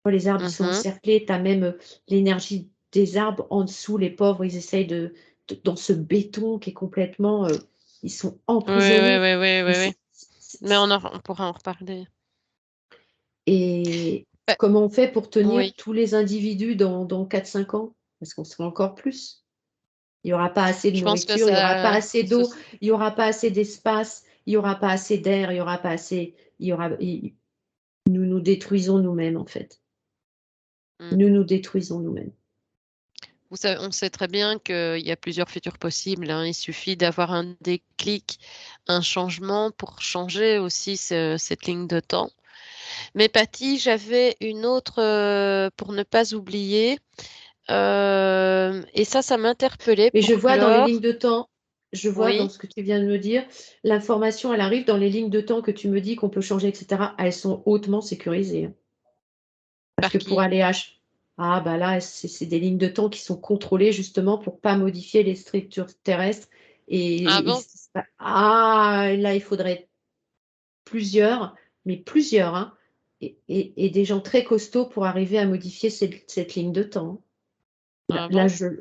Les arbres ils sont Mhm. encerclés, tu as même l'énergie des arbres en dessous, les pauvres, ils essayent dans ce béton qui est complètement, ils sont Oui, oui, emprisonnés. oui, oui, Mais oui, oui. Mais on pourra en reparler. et Bah, comment on fait pour oui, tenir tous les individus dans 4-5 ans? Parce qu'on sera encore plus. Il n'y aura pas assez de je pense que nourriture, il n'y aura pas ça... assez d'eau, il n'y aura pas assez d'espace, il n'y aura pas assez d'air, il n'y aura pas assez. Nous nous détruisons nous-mêmes, en fait. Hmm. Nous nous détruisons nous-mêmes. On sait très bien qu'il y a plusieurs futurs possibles, hein. Il suffit d'avoir un déclic, un changement pour changer aussi cette ligne de temps. Mais Patty, j'avais une autre pour ne pas oublier. Et ça m'interpellait Mais je pour vois dans les clore. lignes de temps, je vois dans Oui, ce que tu viens de me dire, l'information, elle arrive dans les lignes de temps que tu me dis qu'on peut changer, etc. Elles sont hautement sécurisées, hein. Parce par que pour qui? aller Ah, bah là, c'est des lignes de temps qui sont contrôlées justement pour pas modifier les structures terrestres. Ah Et bon? là, il faudrait plusieurs, mais plusieurs, hein, et des gens très costauds pour arriver à modifier cette ligne de temps. Ah Là, bon?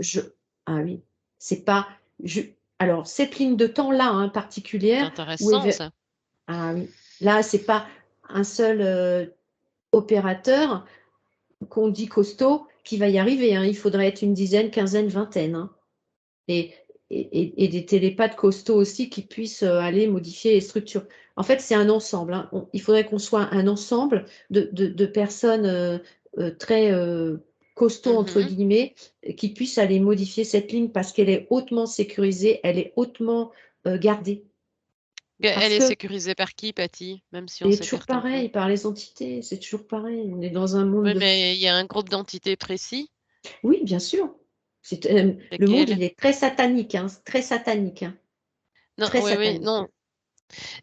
ah oui, c'est pas, je, alors cette ligne de temps-là, hein, C'est particulière, intéressant ça. ah oui, là, c'est pas un seul opérateur qu'on dit costaud qui va y arriver, hein. Il faudrait être une dizaine, quinzaine, vingtaine, hein. Et, et des télépathes costauds aussi qui puissent aller modifier les structures. En fait, c'est un ensemble, hein. Il faudrait qu'on soit un ensemble de personnes très costauds, entre Mhm. guillemets, qui puissent aller modifier cette ligne parce qu'elle est hautement sécurisée, elle est hautement gardée. Elle Parce est que sécurisée par qui, Patty? Même si on c'est toujours s'écarte un peu. pareil, par les entités, c'est toujours pareil. On est dans un monde Oui, de... mais il y a un groupe d'entités précis. Oui, bien sûr. Le monde, Lequel? il est très satanique, hein, très satanique, hein, Non, très oui, oui, satanique. non.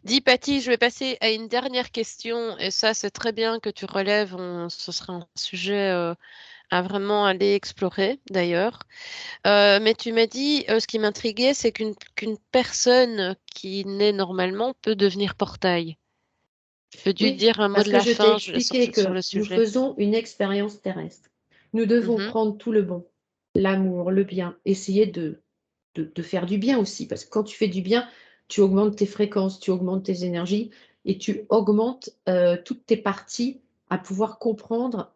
Dis, Patty, je vais passer à une dernière question, et ça, c'est très bien que tu relèves. Ce sera un sujet à vraiment aller explorer, d'ailleurs. Mais tu m'as dit, ce qui m'intriguait, c'est qu'une personne qui naît normalement peut devenir portail. Peux-tu Oui, dire un mot parce de que la je t'ai fin expliqué sur que le nous sujet? faisons une expérience terrestre. Nous devons Mhm, prendre tout le bon, l'amour, le bien, essayer de faire du bien aussi, parce que quand tu fais du bien, tu augmentes tes fréquences, tu augmentes tes énergies et tu augmentes toutes tes parties à pouvoir comprendre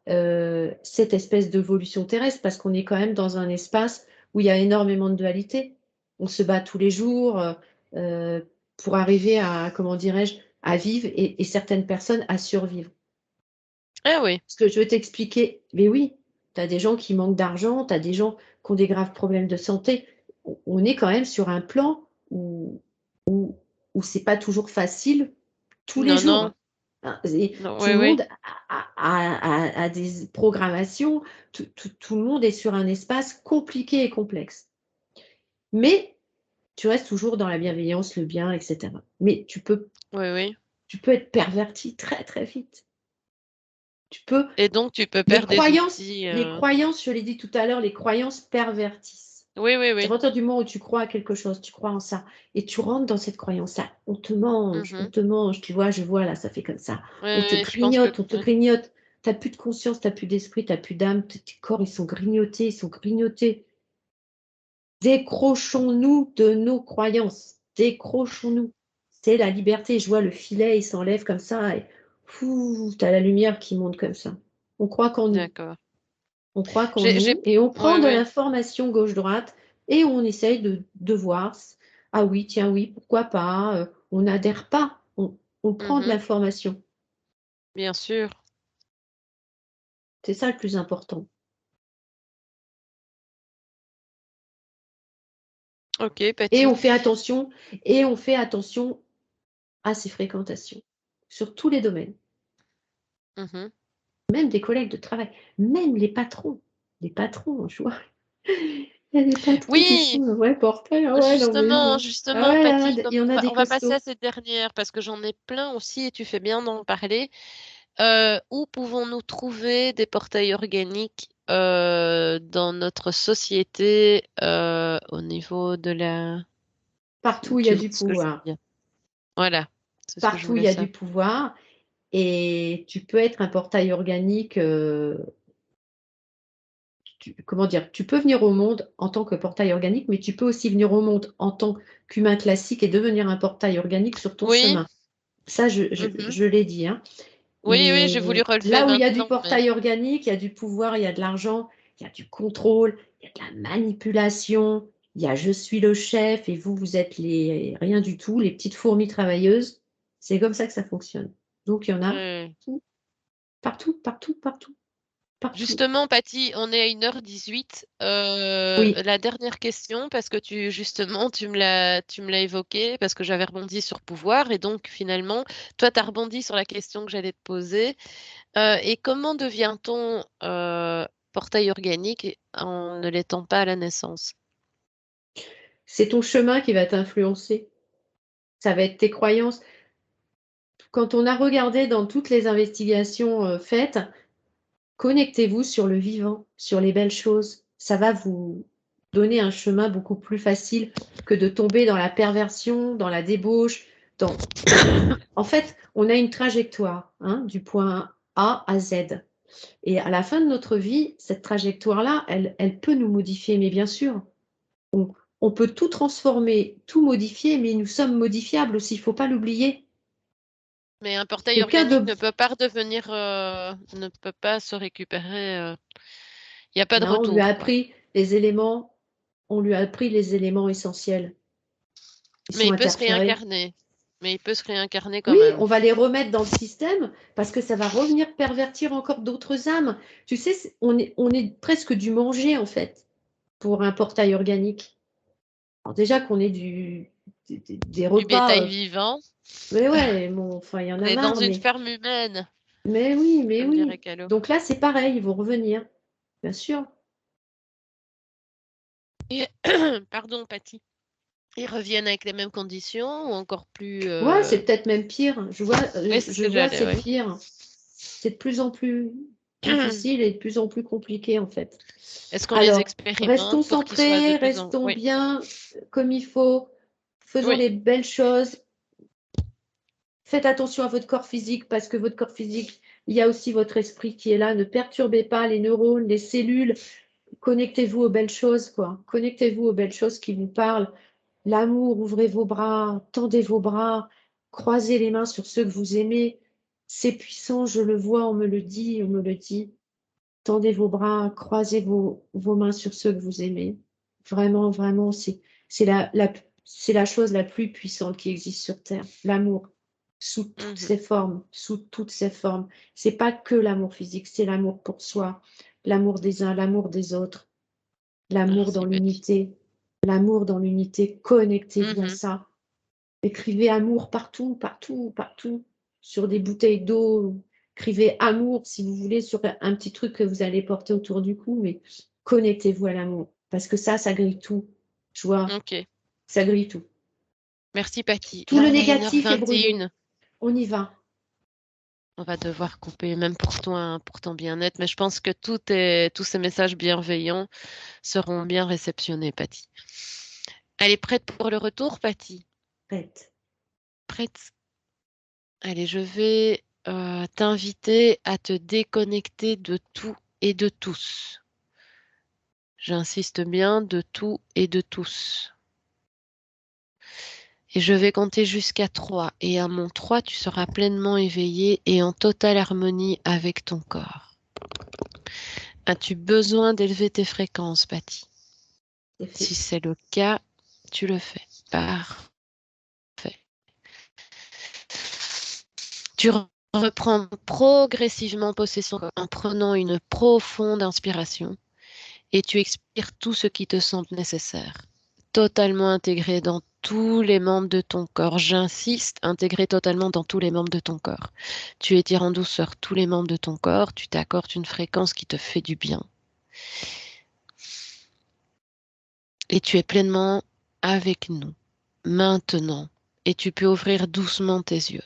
cette espèce d'évolution terrestre, parce qu'on est quand même dans un espace où il y a énormément de dualité. On se bat tous les jours euh, pour arriver à, comment dirais-je, à vivre et certaines personnes à survivre. ah oui, Ce que je veux t'expliquer, mais oui, tu as des gens qui manquent d'argent, tu as des gens qui ont des graves problèmes de santé. On est quand même sur un plan où c'est pas toujours facile tous les non, jours, non, hein. non, Tout oui, le oui. monde a des programmations, tout le monde est sur un espace compliqué et complexe. Mais tu restes toujours dans la bienveillance, le bien, etc. Mais Oui, oui. tu peux être perverti très très vite. Tu peux Et donc, tu peux Les perdre des croyances, outils. les croyances, je l'ai dit tout à l'heure, les croyances pervertissent. Oui, oui, C'est à oui. partir du moment où tu crois à quelque chose, tu crois en ça, et tu rentres dans cette croyance-là, on Mhm. te mange, tu vois, je vois là, ça fait comme ça. Oui, oui, On te grignote. T'as plus de conscience, t'as plus d'esprit, t'as plus d'âme, tes corps, ils sont grignotés, ils sont grignotés. Décrochons-nous de nos croyances. Décrochons-nous. C'est la liberté. Je vois le filet, il s'enlève comme ça, et t'as la lumière qui monte comme ça. On croit qu'en nous. d'accord. On croit qu'en nous et on Oui, prend de oui. l'information gauche-droite et on essaye de voir. Ah oui, tiens, oui, pourquoi pas. On n'adhère pas. On prend de Mhm. l'information. Bien sûr. C'est ça le plus important. Ok, Et on Patty. fait attention, et on fait attention à ses fréquentations sur tous les domaines, Mhm. même des collègues de travail, même les patrons. Les patrons, je vois. Il y a des patrons qui Oui, sont ouais, portés. Ah ouais, non, mais justement, ah justement, ouais, Patty, il y en a des on va passer à costauds. cette dernière parce que j'en ai plein aussi et tu fais bien d'en parler. Où pouvons-nous trouver des portails organiques dans notre société au niveau de la... Partout, il y Tu a vois du ce que je veux pouvoir. dire? Voilà, c'est ce que je Partout, il voulais y a du savoir. pouvoir et tu peux être un portail organique. Comment dire? Tu peux venir au monde en tant que portail organique, mais tu peux aussi venir au monde en tant qu'humain classique et devenir un portail organique sur ton Oui, chemin. Ça, mhm. je l'ai dit, hein. Oui, oui, j'ai voulu Mais relever là où il y a du maintenant, mais... portail organique, il y a du pouvoir, il y a de l'argent, il y a du contrôle, il y a de la manipulation, il y a je suis le chef et vous êtes les rien du tout, les petites fourmis travailleuses. C'est comme ça que ça fonctionne. Donc il y en a Ouais. partout, partout, partout, partout. Justement, Patty, on est à 1h18. Oui, La dernière question, parce que justement, tu me l'as évoqué, parce que j'avais rebondi sur pouvoir, et donc finalement, toi, tu as rebondi sur la question que j'allais te poser. Et comment devient-on portail organique en ne l'étant pas à la naissance? c'est ton chemin qui va t'influencer. Ça va être tes croyances. Quand on a regardé dans toutes les investigations faites, connectez-vous sur le vivant, sur les belles choses. Ça va vous donner un chemin beaucoup plus facile que de tomber dans la perversion, dans la débauche. Dans... En fait, on a une trajectoire, hein, du point A à Z. Et à la fin de notre vie, cette trajectoire-là, elle peut nous modifier. Mais bien sûr, on, on peut tout transformer, tout modifier, mais nous sommes modifiables aussi, il ne faut pas l'oublier. Mais un portail Aucun organique de... ne peut pas redevenir, ne peut pas se récupérer. Il n'y a pas de Non, on lui a retour, quoi. appris les éléments, on lui a appris les éléments essentiels. Ils Mais sont il peut se interférés. réincarner. Mais il peut se réincarner quand Oui, même. on va les remettre dans le système parce que ça va revenir pervertir encore d'autres âmes. Tu sais, on est presque du manger en fait pour un portail organique. Alors déjà qu'on est des Du repas, bétail vivant. mais ouais, bon, enfin, il y en On a est dans marre, une mais, ferme humaine, mais oui, mais comme dirait oui. Calo. Donc là, c'est pareil, ils vont revenir, bien sûr. Et, pardon, Patty. Ils reviennent avec les mêmes conditions ou encore plus... Ouais, c'est peut-être même pire. Je vois, Oui, c'est ce je que vois, j'allais, c'est oui. pire. C'est de plus en plus difficile et de plus en plus compliqué, en fait. Est-ce qu'on les Alors, restons expérimente pour qu'ils soient de centrés, plus en... restons Oui, bien comme il faut, faisons oui, les belles choses. Faites attention à votre corps physique parce que votre corps physique, il y a aussi votre esprit qui est là. Ne perturbez pas les neurones, les cellules. Connectez-vous aux belles choses, quoi. Connectez-vous aux belles choses qui vous parlent. L'amour, ouvrez vos bras, tendez vos bras, croisez les mains sur ceux que vous aimez. C'est puissant, je le vois, on me le dit, on me le dit. Tendez vos bras, croisez vos mains sur ceux que vous aimez. Vraiment, vraiment, c'est la chose la plus puissante qui existe sur Terre. L'amour, sous toutes mhm. ses formes, sous toutes ses formes. C'est pas que l'amour physique, c'est l'amour pour soi, l'amour des uns, l'amour des autres, l'amour dans Merci, Patty. l'unité, l'amour dans l'unité. Connectez-vous à Mhm. ça. Écrivez amour partout, partout, partout, sur des bouteilles d'eau. Écrivez amour, si vous voulez, sur un petit truc que vous allez porter autour du cou, mais connectez-vous à l'amour. Parce que ça grille tout. Tu vois, Ok, ça grille tout. merci, Patty. Tout Là, le on a une heure négatif est vingt et brûlé. une. On y va. On va devoir couper, même pour toi, hein, pour ton bien-être, mais je pense que tous ces messages bienveillants seront bien réceptionnés, Patty. Elle est prête pour le retour, Patty? Prête. Prête? Allez, je vais t'inviter à te déconnecter de tout et de tous. J'insiste bien, de tout et de tous. Et je vais compter jusqu'à 3. Et à mon 3, tu seras pleinement éveillé et en totale harmonie avec ton corps. As-tu besoin d'élever tes fréquences, Patty? C'est Si fait. c'est le cas, tu le fais. Parfait. Tu reprends progressivement possession en prenant une profonde inspiration et tu expires tout ce qui te semble nécessaire. Totalement intégré dans tous les membres de ton corps. J'insiste, intégré totalement dans tous les membres de ton corps. Tu étires en douceur tous les membres de ton corps, tu t'accordes une fréquence qui te fait du bien. Et tu es pleinement avec nous, maintenant. Et tu peux ouvrir doucement tes yeux.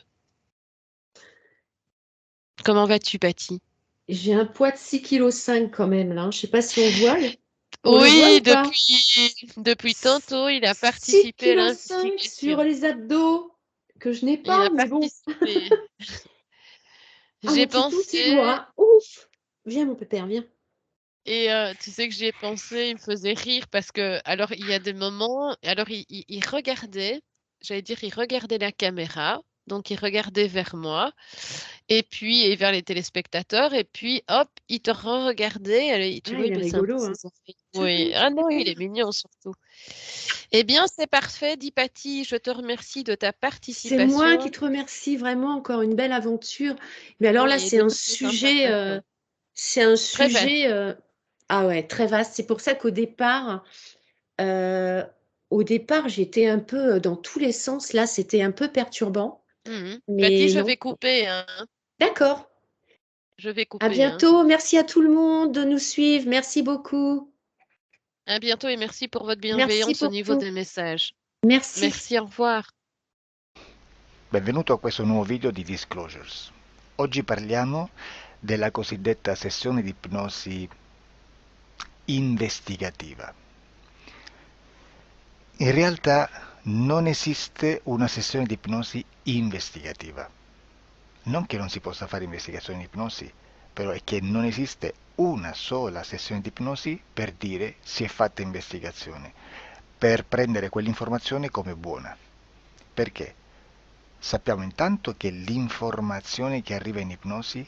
Comment vas-tu, Patty? J'ai un poids de 6,5 kg quand même, là. Je sais pas si on voit. On le voit Oui, ou pas? depuis tantôt, il a Six participé à kg sur l'investigation. les abdos, que je n'ai Il pas, a mais bon. participé. Ah, J'ai mon titou, c'est pensé, lourd, hein. Ouf! Viens, mon pépère, viens. et tu sais que j'y ai pensé, il me faisait rire parce que, alors, il y a des moments, alors, il regardait, j'allais dire, il regardait la caméra, donc il regardait vers moi, et puis, et vers les téléspectateurs, et puis, hop, il te re-regardait, tu Ah, vois, il il est baissait un peu rigolo, hein. ses oreilles. Oui, ah non, il est mignon surtout. Eh bien, c'est parfait, dit Patty, je te remercie de ta C'est moi qui participation. te remercie vraiment, encore une belle aventure. Mais alors là, Oui, et de toutes les informations. c'est un Très vaste. sujet, ah ouais, très vaste. C'est pour ça euh, au départ, j'étais un peu dans tous les sens. Là, c'était un peu perturbant, Mhm. Patty, mais je non. vais couper, hein. D'accord. Je vais À couper, hein. bientôt. Merci à tout le monde de nous suivre. Merci beaucoup. À bientôt et merci pour votre Merci bienveillance au pour niveau tout. des messages. Merci. Merci, au revoir. Benvenuto a questo nuovo video di Disclosures. Oggi parliamo della cosiddetta sessione di ipnosi investigativa. In realtà non esiste una sessione di ipnosi investigativa. Non che non si possa fare investigazione di ipnosi, però è che non esiste una sola sessione di ipnosi per dire si è fatta investigazione, per prendere quell'informazione come buona. Perché? Sappiamo intanto che l'informazione che arriva in ipnosi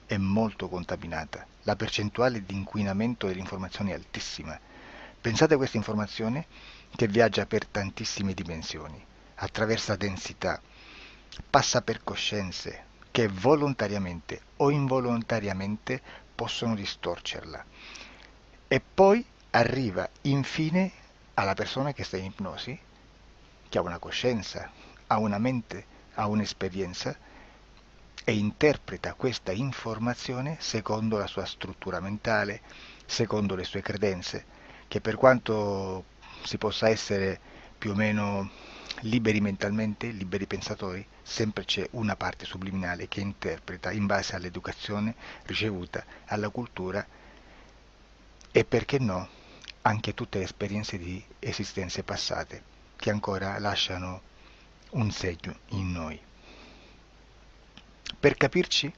è molto contaminata, la percentuale di inquinamento dell'informazione è altissima. Pensate a questa informazione che viaggia per tantissime dimensioni, attraversa densità, passa per coscienze che volontariamente o involontariamente possono distorcerla e poi arriva infine alla persona che sta in ipnosi, che ha una coscienza, ha una mente, ha un'esperienza e interpreta questa informazione secondo la sua struttura mentale, secondo le sue credenze, che per quanto si possa essere più o meno liberi mentalmente, liberi pensatori, sempre c'è una parte subliminale che interpreta in base all'educazione ricevuta, alla cultura e perché no anche tutte le esperienze di esistenze passate che ancora lasciano un segno in noi. Per capirci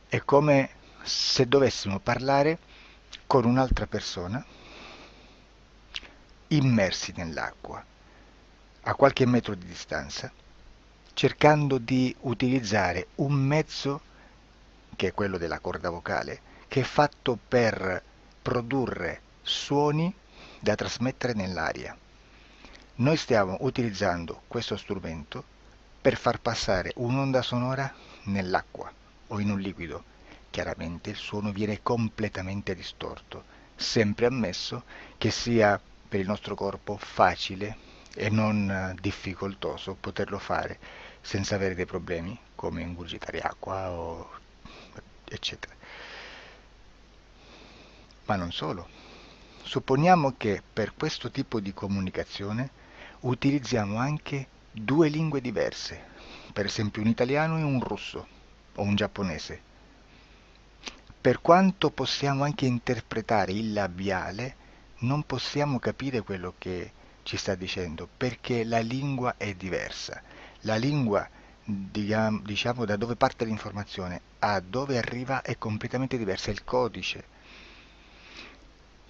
è come se dovessimo parlare con un'altra persona immersi nell'acqua a qualche metro di distanza, cercando di utilizzare un mezzo che è quello della corda vocale, che è fatto per produrre suoni da trasmettere nell'aria. Noi stiamo utilizzando questo strumento per far passare un'onda sonora nell'acqua o in un liquido. Chiaramente il suono viene completamente distorto, sempre ammesso che sia per il nostro corpo facile e non difficoltoso poterlo fare senza avere dei problemi come ingurgitare acqua o eccetera. Ma non solo. Supponiamo che per questo tipo di comunicazione utilizziamo anche due lingue diverse, per esempio un italiano e un russo o un giapponese. Per quanto possiamo anche interpretare il labiale, non possiamo capire quello che ci sta dicendo, perché la lingua è diversa. La lingua, diciamo, da dove parte l'informazione a dove arriva è completamente diversa, il codice,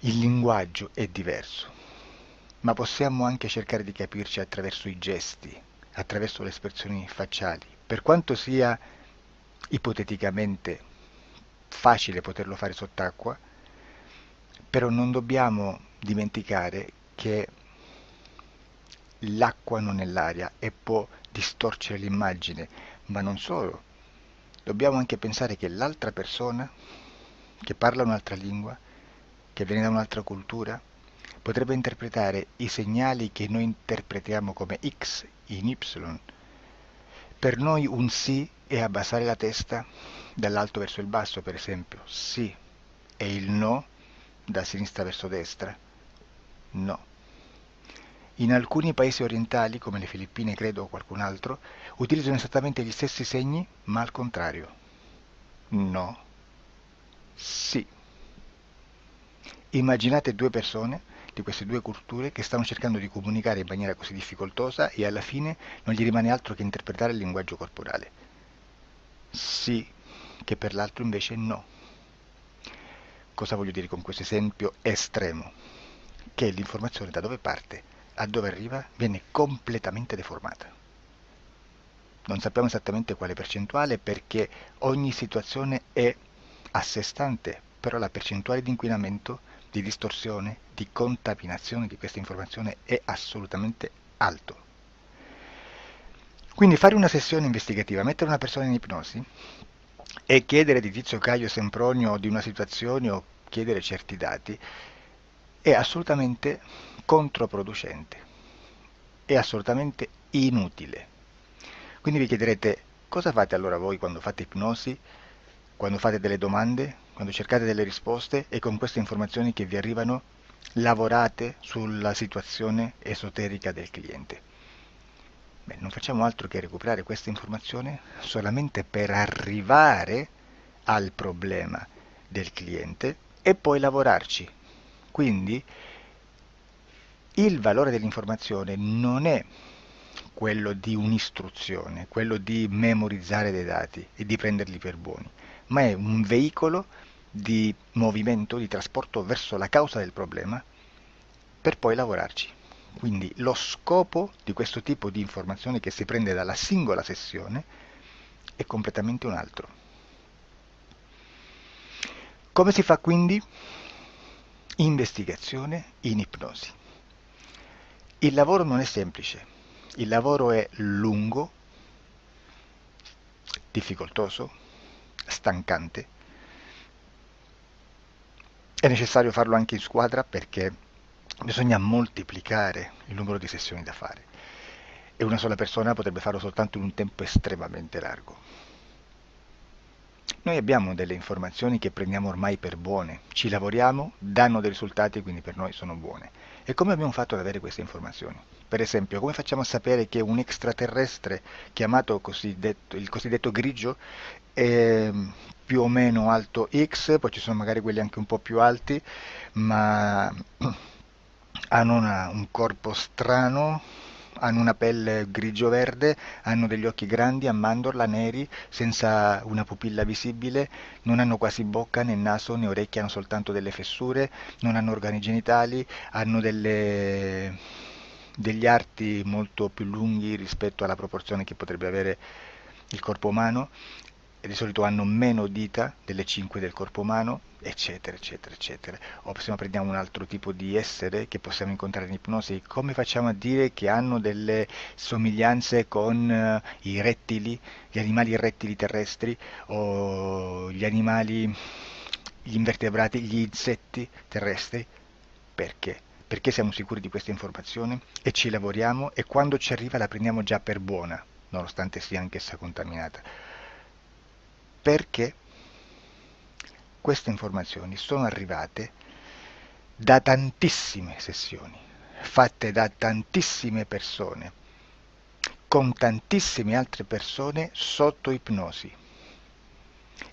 il linguaggio è diverso, ma possiamo anche cercare di capirci attraverso i gesti, attraverso le espressioni facciali. Per quanto sia ipoteticamente facile poterlo fare sott'acqua, però non dobbiamo dimenticare che l'acqua non è l'aria e può distorcere l'immagine, ma non solo. Dobbiamo anche pensare che l'altra persona, che parla un'altra lingua, che viene da un'altra cultura, potrebbe interpretare i segnali che noi interpretiamo come X in Y. Per noi un sì è abbassare la testa dall'alto verso il basso, per esempio, sì, e il no da sinistra verso destra, no. In alcuni paesi orientali, come le Filippine credo o qualcun altro, utilizzano esattamente gli stessi segni, ma al contrario. No, sì. Immaginate due persone di queste due culture che stanno cercando di comunicare in maniera così difficoltosa e alla fine non gli rimane altro che interpretare il linguaggio corporale. Sì, che per l'altro invece no. Cosa voglio dire con questo esempio estremo? Che l'informazione da dove parte a dove arriva viene completamente deformata. Non sappiamo esattamente quale percentuale perché ogni situazione è a sé stante, però la percentuale di inquinamento, di distorsione, di contaminazione di questa informazione è assolutamente alto. Quindi fare una sessione investigativa, mettere una persona in ipnosi e chiedere di Tizio Caio Sempronio di una situazione o chiedere certi dati è assolutamente controproducente, è assolutamente inutile. Quindi vi chiederete cosa fate allora voi quando fate ipnosi, quando fate delle domande, quando cercate delle risposte e con queste informazioni che vi arrivano lavorate sulla situazione esoterica del cliente. Beh, non facciamo altro che recuperare questa informazione solamente per arrivare al problema del cliente e poi lavorarci. Quindi il valore dell'informazione non è quello di un'istruzione, quello di memorizzare dei dati e di prenderli per buoni, ma è un veicolo di movimento, di trasporto verso la causa del problema per poi lavorarci. Quindi lo scopo di questo tipo di informazione che si prende dalla singola sessione è completamente un altro. Come si fa quindi? Investigazione in ipnosi. Il lavoro non è semplice, il lavoro è lungo, difficoltoso, stancante. È necessario farlo anche in squadra perché bisogna moltiplicare il numero di sessioni da fare e una sola persona potrebbe farlo soltanto in un tempo estremamente largo. Noi abbiamo delle informazioni che prendiamo ormai per buone, ci lavoriamo, danno dei risultati e quindi per noi sono buone. E come abbiamo fatto ad avere queste informazioni? Per esempio, come facciamo a sapere che un extraterrestre chiamato il cosiddetto grigio è più o meno alto X, poi ci sono magari quelli anche un po' più alti, ma hanno un corpo strano, hanno una pelle grigio-verde, hanno degli occhi grandi a mandorla, neri, senza una pupilla visibile, non hanno quasi bocca né naso né orecchie, hanno soltanto delle fessure, non hanno organi genitali, hanno degli arti molto più lunghi rispetto alla proporzione che potrebbe avere il corpo umano, e di solito hanno meno dita delle 5 del corpo umano, eccetera, eccetera, eccetera. O se no prendiamo un altro tipo di essere che possiamo incontrare in ipnosi, come facciamo a dire che hanno delle somiglianze con i rettili, gli animali rettili terrestri o gli invertebrati, gli insetti terrestri? Perché? Perché siamo sicuri di questa informazione e ci lavoriamo e quando ci arriva la prendiamo già per buona, nonostante sia anch'essa contaminata. Perché queste informazioni sono arrivate da tantissime sessioni, fatte da tantissime persone, con tantissime altre persone sotto ipnosi,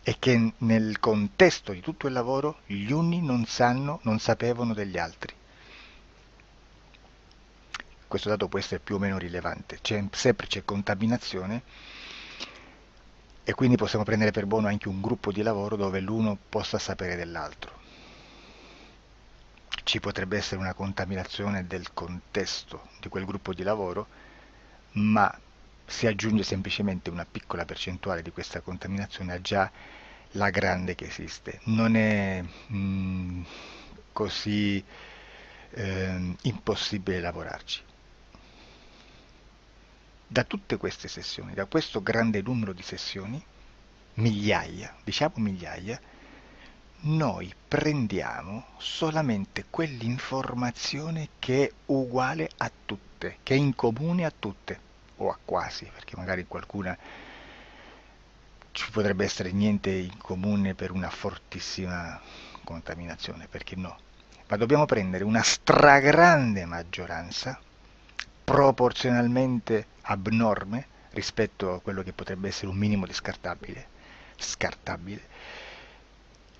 e che nel contesto di tutto il lavoro gli uni non sapevano degli altri. Questo dato può essere più o meno rilevante, sempre c'è contaminazione e quindi possiamo prendere per buono anche un gruppo di lavoro dove l'uno possa sapere dell'altro. Ci potrebbe essere una contaminazione del contesto di quel gruppo di lavoro, ma si aggiunge semplicemente una piccola percentuale di questa contaminazione a già la grande che esiste. Non è così impossibile lavorarci. Da tutte queste sessioni, da questo grande numero di sessioni, migliaia, diciamo migliaia, noi prendiamo solamente quell'informazione che è uguale a tutte, che è in comune a tutte, o a quasi, perché magari qualcuna ci potrebbe essere niente in comune per una fortissima contaminazione, perché no? Ma dobbiamo prendere una stragrande maggioranza, proporzionalmente abnorme rispetto a quello che potrebbe essere un minimo di scartabile,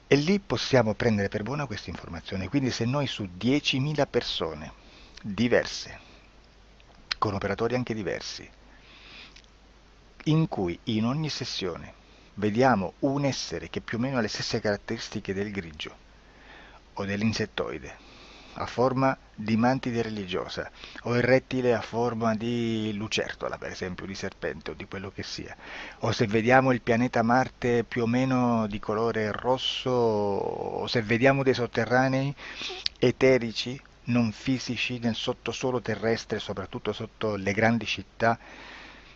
e lì possiamo prendere per buona questa informazione. Quindi se noi su 10.000 persone diverse, con operatori anche diversi, in cui in ogni sessione vediamo un essere che più o meno ha le stesse caratteristiche del grigio o dell'insettoide, a forma di mantide religiosa, o il rettile a forma di lucertola, per esempio, di serpente o di quello che sia, o se vediamo il pianeta Marte più o meno di colore rosso, o se vediamo dei sotterranei eterici, non fisici, nel sottosuolo terrestre, soprattutto sotto le grandi città,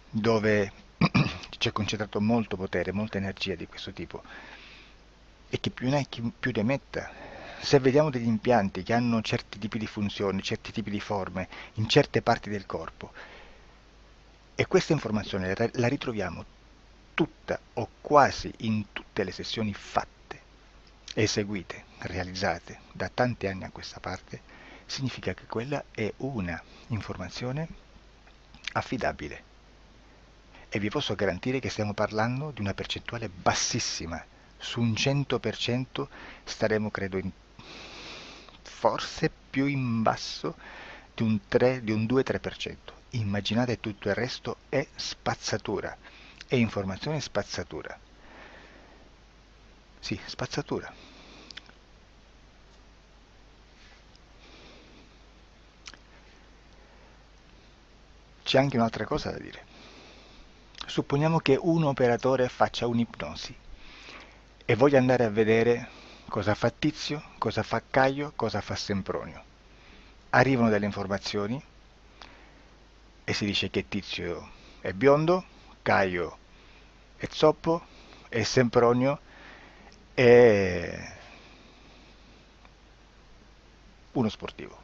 dove c'è concentrato molto potere, molta energia di questo tipo, e che più ne hai più ne metta. Se vediamo degli impianti che hanno certi tipi di funzioni, certi tipi di forme in certe parti del corpo, e questa informazione la ritroviamo tutta o quasi in tutte le sessioni fatte, eseguite, realizzate da tanti anni a questa parte, significa che quella è una informazione affidabile. E vi posso garantire che stiamo parlando di una percentuale bassissima. Su un 100% staremo, credo, forse più in basso di un 2-3%. Immaginate, tutto il resto è spazzatura, è informazione spazzatura. Sì, spazzatura. C'è anche un'altra cosa da dire. Supponiamo che un operatore faccia un'ipnosi e voglia andare a vedere cosa fa Tizio, cosa fa Caio, cosa fa Sempronio. Arrivano delle informazioni e si dice che Tizio è biondo, Caio è Zoppo, è Sempronio, è uno sportivo.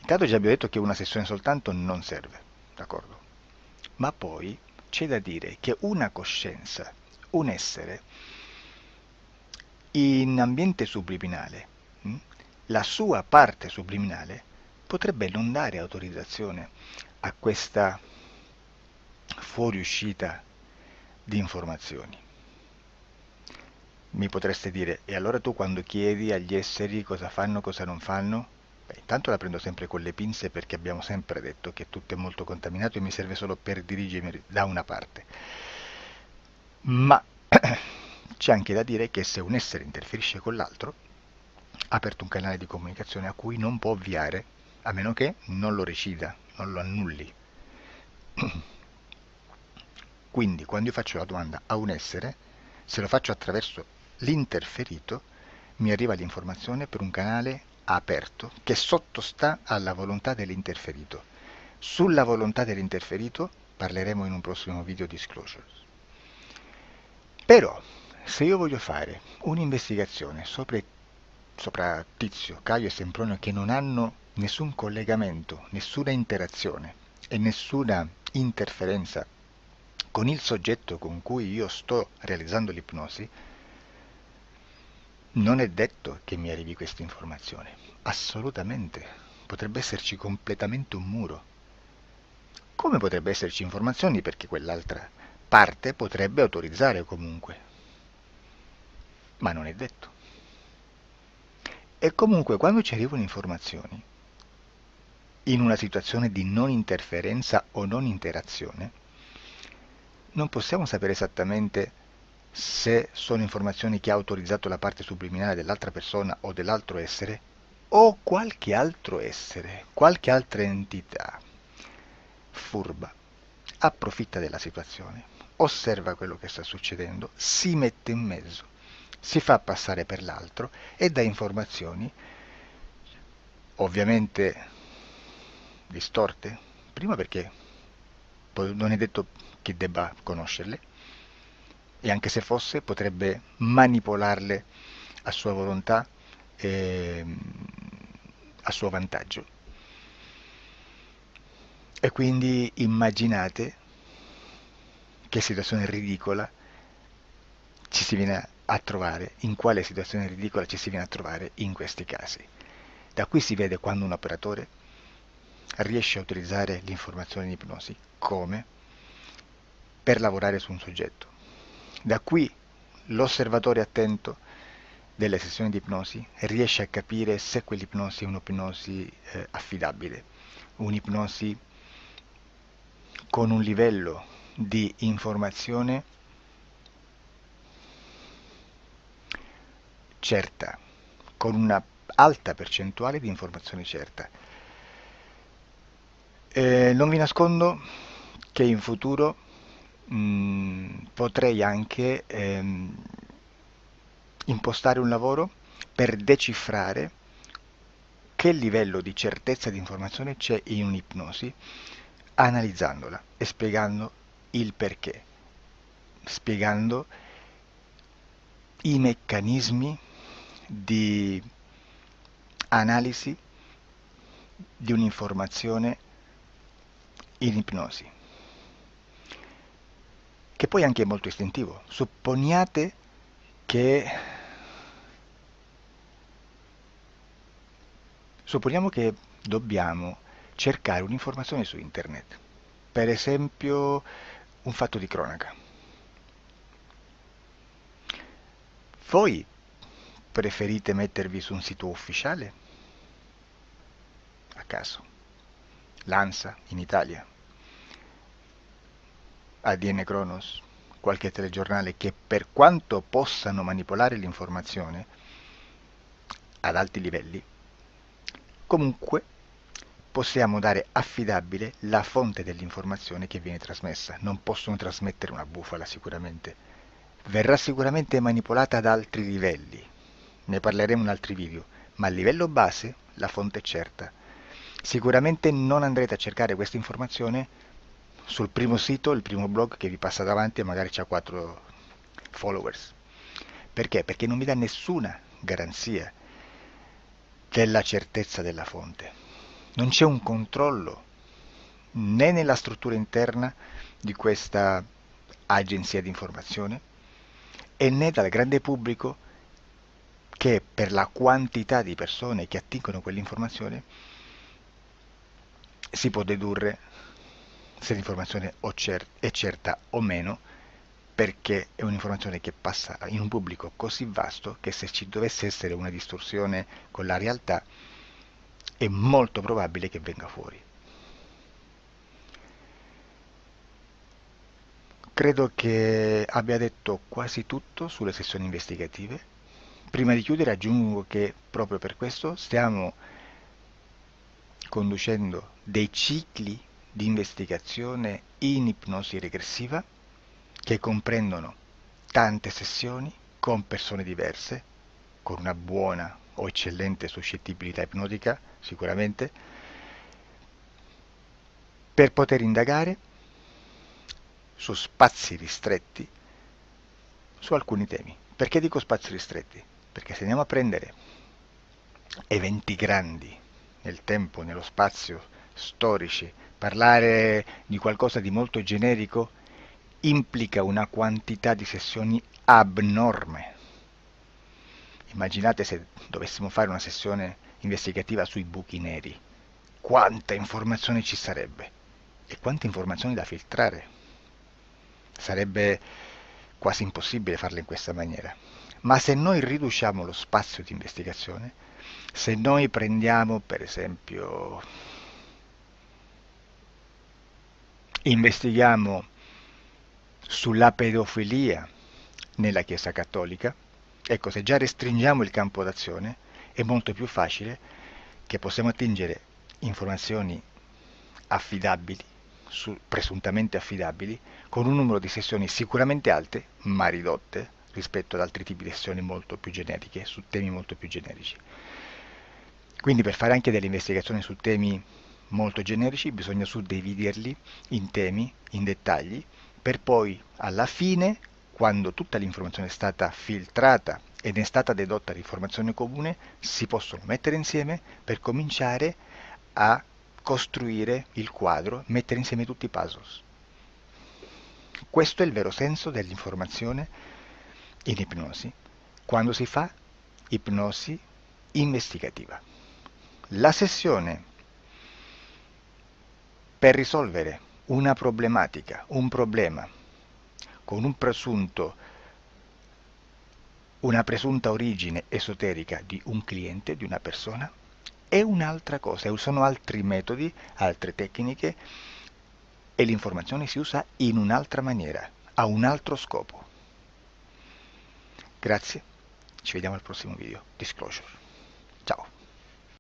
Intanto già abbiamo detto che una sessione soltanto non serve, d'accordo? Ma poi c'è da dire che una coscienza, un essere, in ambiente subliminale, la sua parte subliminale potrebbe non dare autorizzazione a questa fuoriuscita di informazioni. Mi potreste dire, e allora tu quando chiedi agli esseri cosa fanno, cosa non fanno? Beh, intanto la prendo sempre con le pinze perché abbiamo sempre detto che tutto è molto contaminato e mi serve solo per dirigermi da una parte. Ma c'è anche da dire che se un essere interferisce con l'altro, ha aperto un canale di comunicazione a cui non può ovviare, a meno che non lo recida, non lo annulli. Quindi quando io faccio la domanda a un essere, se lo faccio attraverso l'interferito, mi arriva l'informazione per un canale aperto che sottostà alla volontà dell'interferito. Sulla volontà dell'interferito parleremo in un prossimo video disclosures. Però, se io voglio fare un'investigazione sopra Tizio, Caio e Sempronio che non hanno nessun collegamento, nessuna interazione e nessuna interferenza con il soggetto con cui io sto realizzando l'ipnosi, non è detto che mi arrivi questa informazione. Assolutamente. Potrebbe esserci completamente un muro. Come potrebbe esserci informazioni perché quell'altra parte potrebbe autorizzare comunque. Ma non è detto. E comunque quando ci arrivano informazioni, in una situazione di non interferenza o non interazione, non possiamo sapere esattamente se sono informazioni che ha autorizzato la parte subliminale dell'altra persona o dell'altro essere, o qualche altro essere, qualche altra entità furba, approfitta della situazione, osserva quello che sta succedendo, si mette in mezzo, si fa passare per l'altro e dà informazioni, ovviamente distorte, prima perché non è detto che debba conoscerle, e anche se fosse potrebbe manipolarle a sua volontà e a suo vantaggio. E quindi immaginate che situazione ridicola ci si viene a trovare, in quale situazione ridicola ci si viene a trovare in questi casi. Da qui si vede quando un operatore riesce a utilizzare l'informazione in ipnosi come per lavorare su un soggetto. Da qui l'osservatore attento delle sessioni di ipnosi riesce a capire se quell'ipnosi è un'ipnosi affidabile, un'ipnosi con un livello di informazione certa, con una alta percentuale di informazione certa. Non vi nascondo che in futuro potrei anche impostare un lavoro per decifrare che livello di certezza di informazione c'è in un'ipnosi, analizzandola e spiegando il perché, spiegando i meccanismi di analisi di un'informazione in ipnosi, che poi anche è molto istintivo. Supponiamo che dobbiamo cercare un'informazione su internet, per esempio un fatto di cronaca. Voi preferite mettervi su un sito ufficiale? A caso. L'ANSA in Italia, ADN Kronos, qualche telegiornale che per quanto possano manipolare l'informazione ad alti livelli, comunque possiamo dare affidabile la fonte dell'informazione che viene trasmessa. Non possono trasmettere una bufala sicuramente. Verrà sicuramente manipolata ad altri livelli. Ne parleremo in altri video, ma a livello base la fonte è certa. Sicuramente non andrete a cercare questa informazione sul primo sito, il primo blog che vi passa davanti e magari c'ha 4 followers. Perché? Perché non vi dà nessuna garanzia della certezza della fonte. Non c'è un controllo né nella struttura interna di questa agenzia di informazione e né dal grande pubblico, che per la quantità di persone che attingono quell'informazione si può dedurre se l'informazione è certa o meno, perché è un'informazione che passa in un pubblico così vasto che se ci dovesse essere una distorsione con la realtà è molto probabile che venga fuori. Credo che abbia detto quasi tutto sulle sessioni investigative. Prima di chiudere aggiungo che proprio per questo stiamo conducendo dei cicli di investigazione in ipnosi regressiva che comprendono tante sessioni con persone diverse, con una buona o eccellente suscettibilità ipnotica sicuramente, per poter indagare su spazi ristretti su alcuni temi. Perché dico spazi ristretti? Perché se andiamo a prendere eventi grandi nel tempo, nello spazio, storici, parlare di qualcosa di molto generico implica una quantità di sessioni abnorme. Immaginate se dovessimo fare una sessione investigativa sui buchi neri, quanta informazione ci sarebbe e quante informazioni da filtrare. Sarebbe quasi impossibile farlo in questa maniera. Ma se noi riduciamo lo spazio di investigazione, se noi prendiamo per esempio, investighiamo sulla pedofilia nella Chiesa Cattolica, ecco, se già restringiamo il campo d'azione è molto più facile che possiamo attingere informazioni affidabili, presuntamente affidabili, con un numero di sessioni sicuramente alte, ma ridotte rispetto ad altri tipi di sessioni molto più generiche, su temi molto più generici. Quindi per fare anche delle investigazioni su temi molto generici bisogna suddividerli in temi, in dettagli, per poi alla fine, quando tutta l'informazione è stata filtrata ed è stata dedotta l'informazione comune, si possono mettere insieme per cominciare a costruire il quadro, mettere insieme tutti i puzzles. Questo è il vero senso dell'informazione in ipnosi, quando si fa ipnosi investigativa. La sessione per risolvere una problematica, un problema, con una presunta origine esoterica di un cliente, di una persona, è un'altra cosa, sono altri metodi, altre tecniche e l'informazione si usa in un'altra maniera, ha un altro scopo. Grazie, ci vediamo al prossimo video. Disclosure.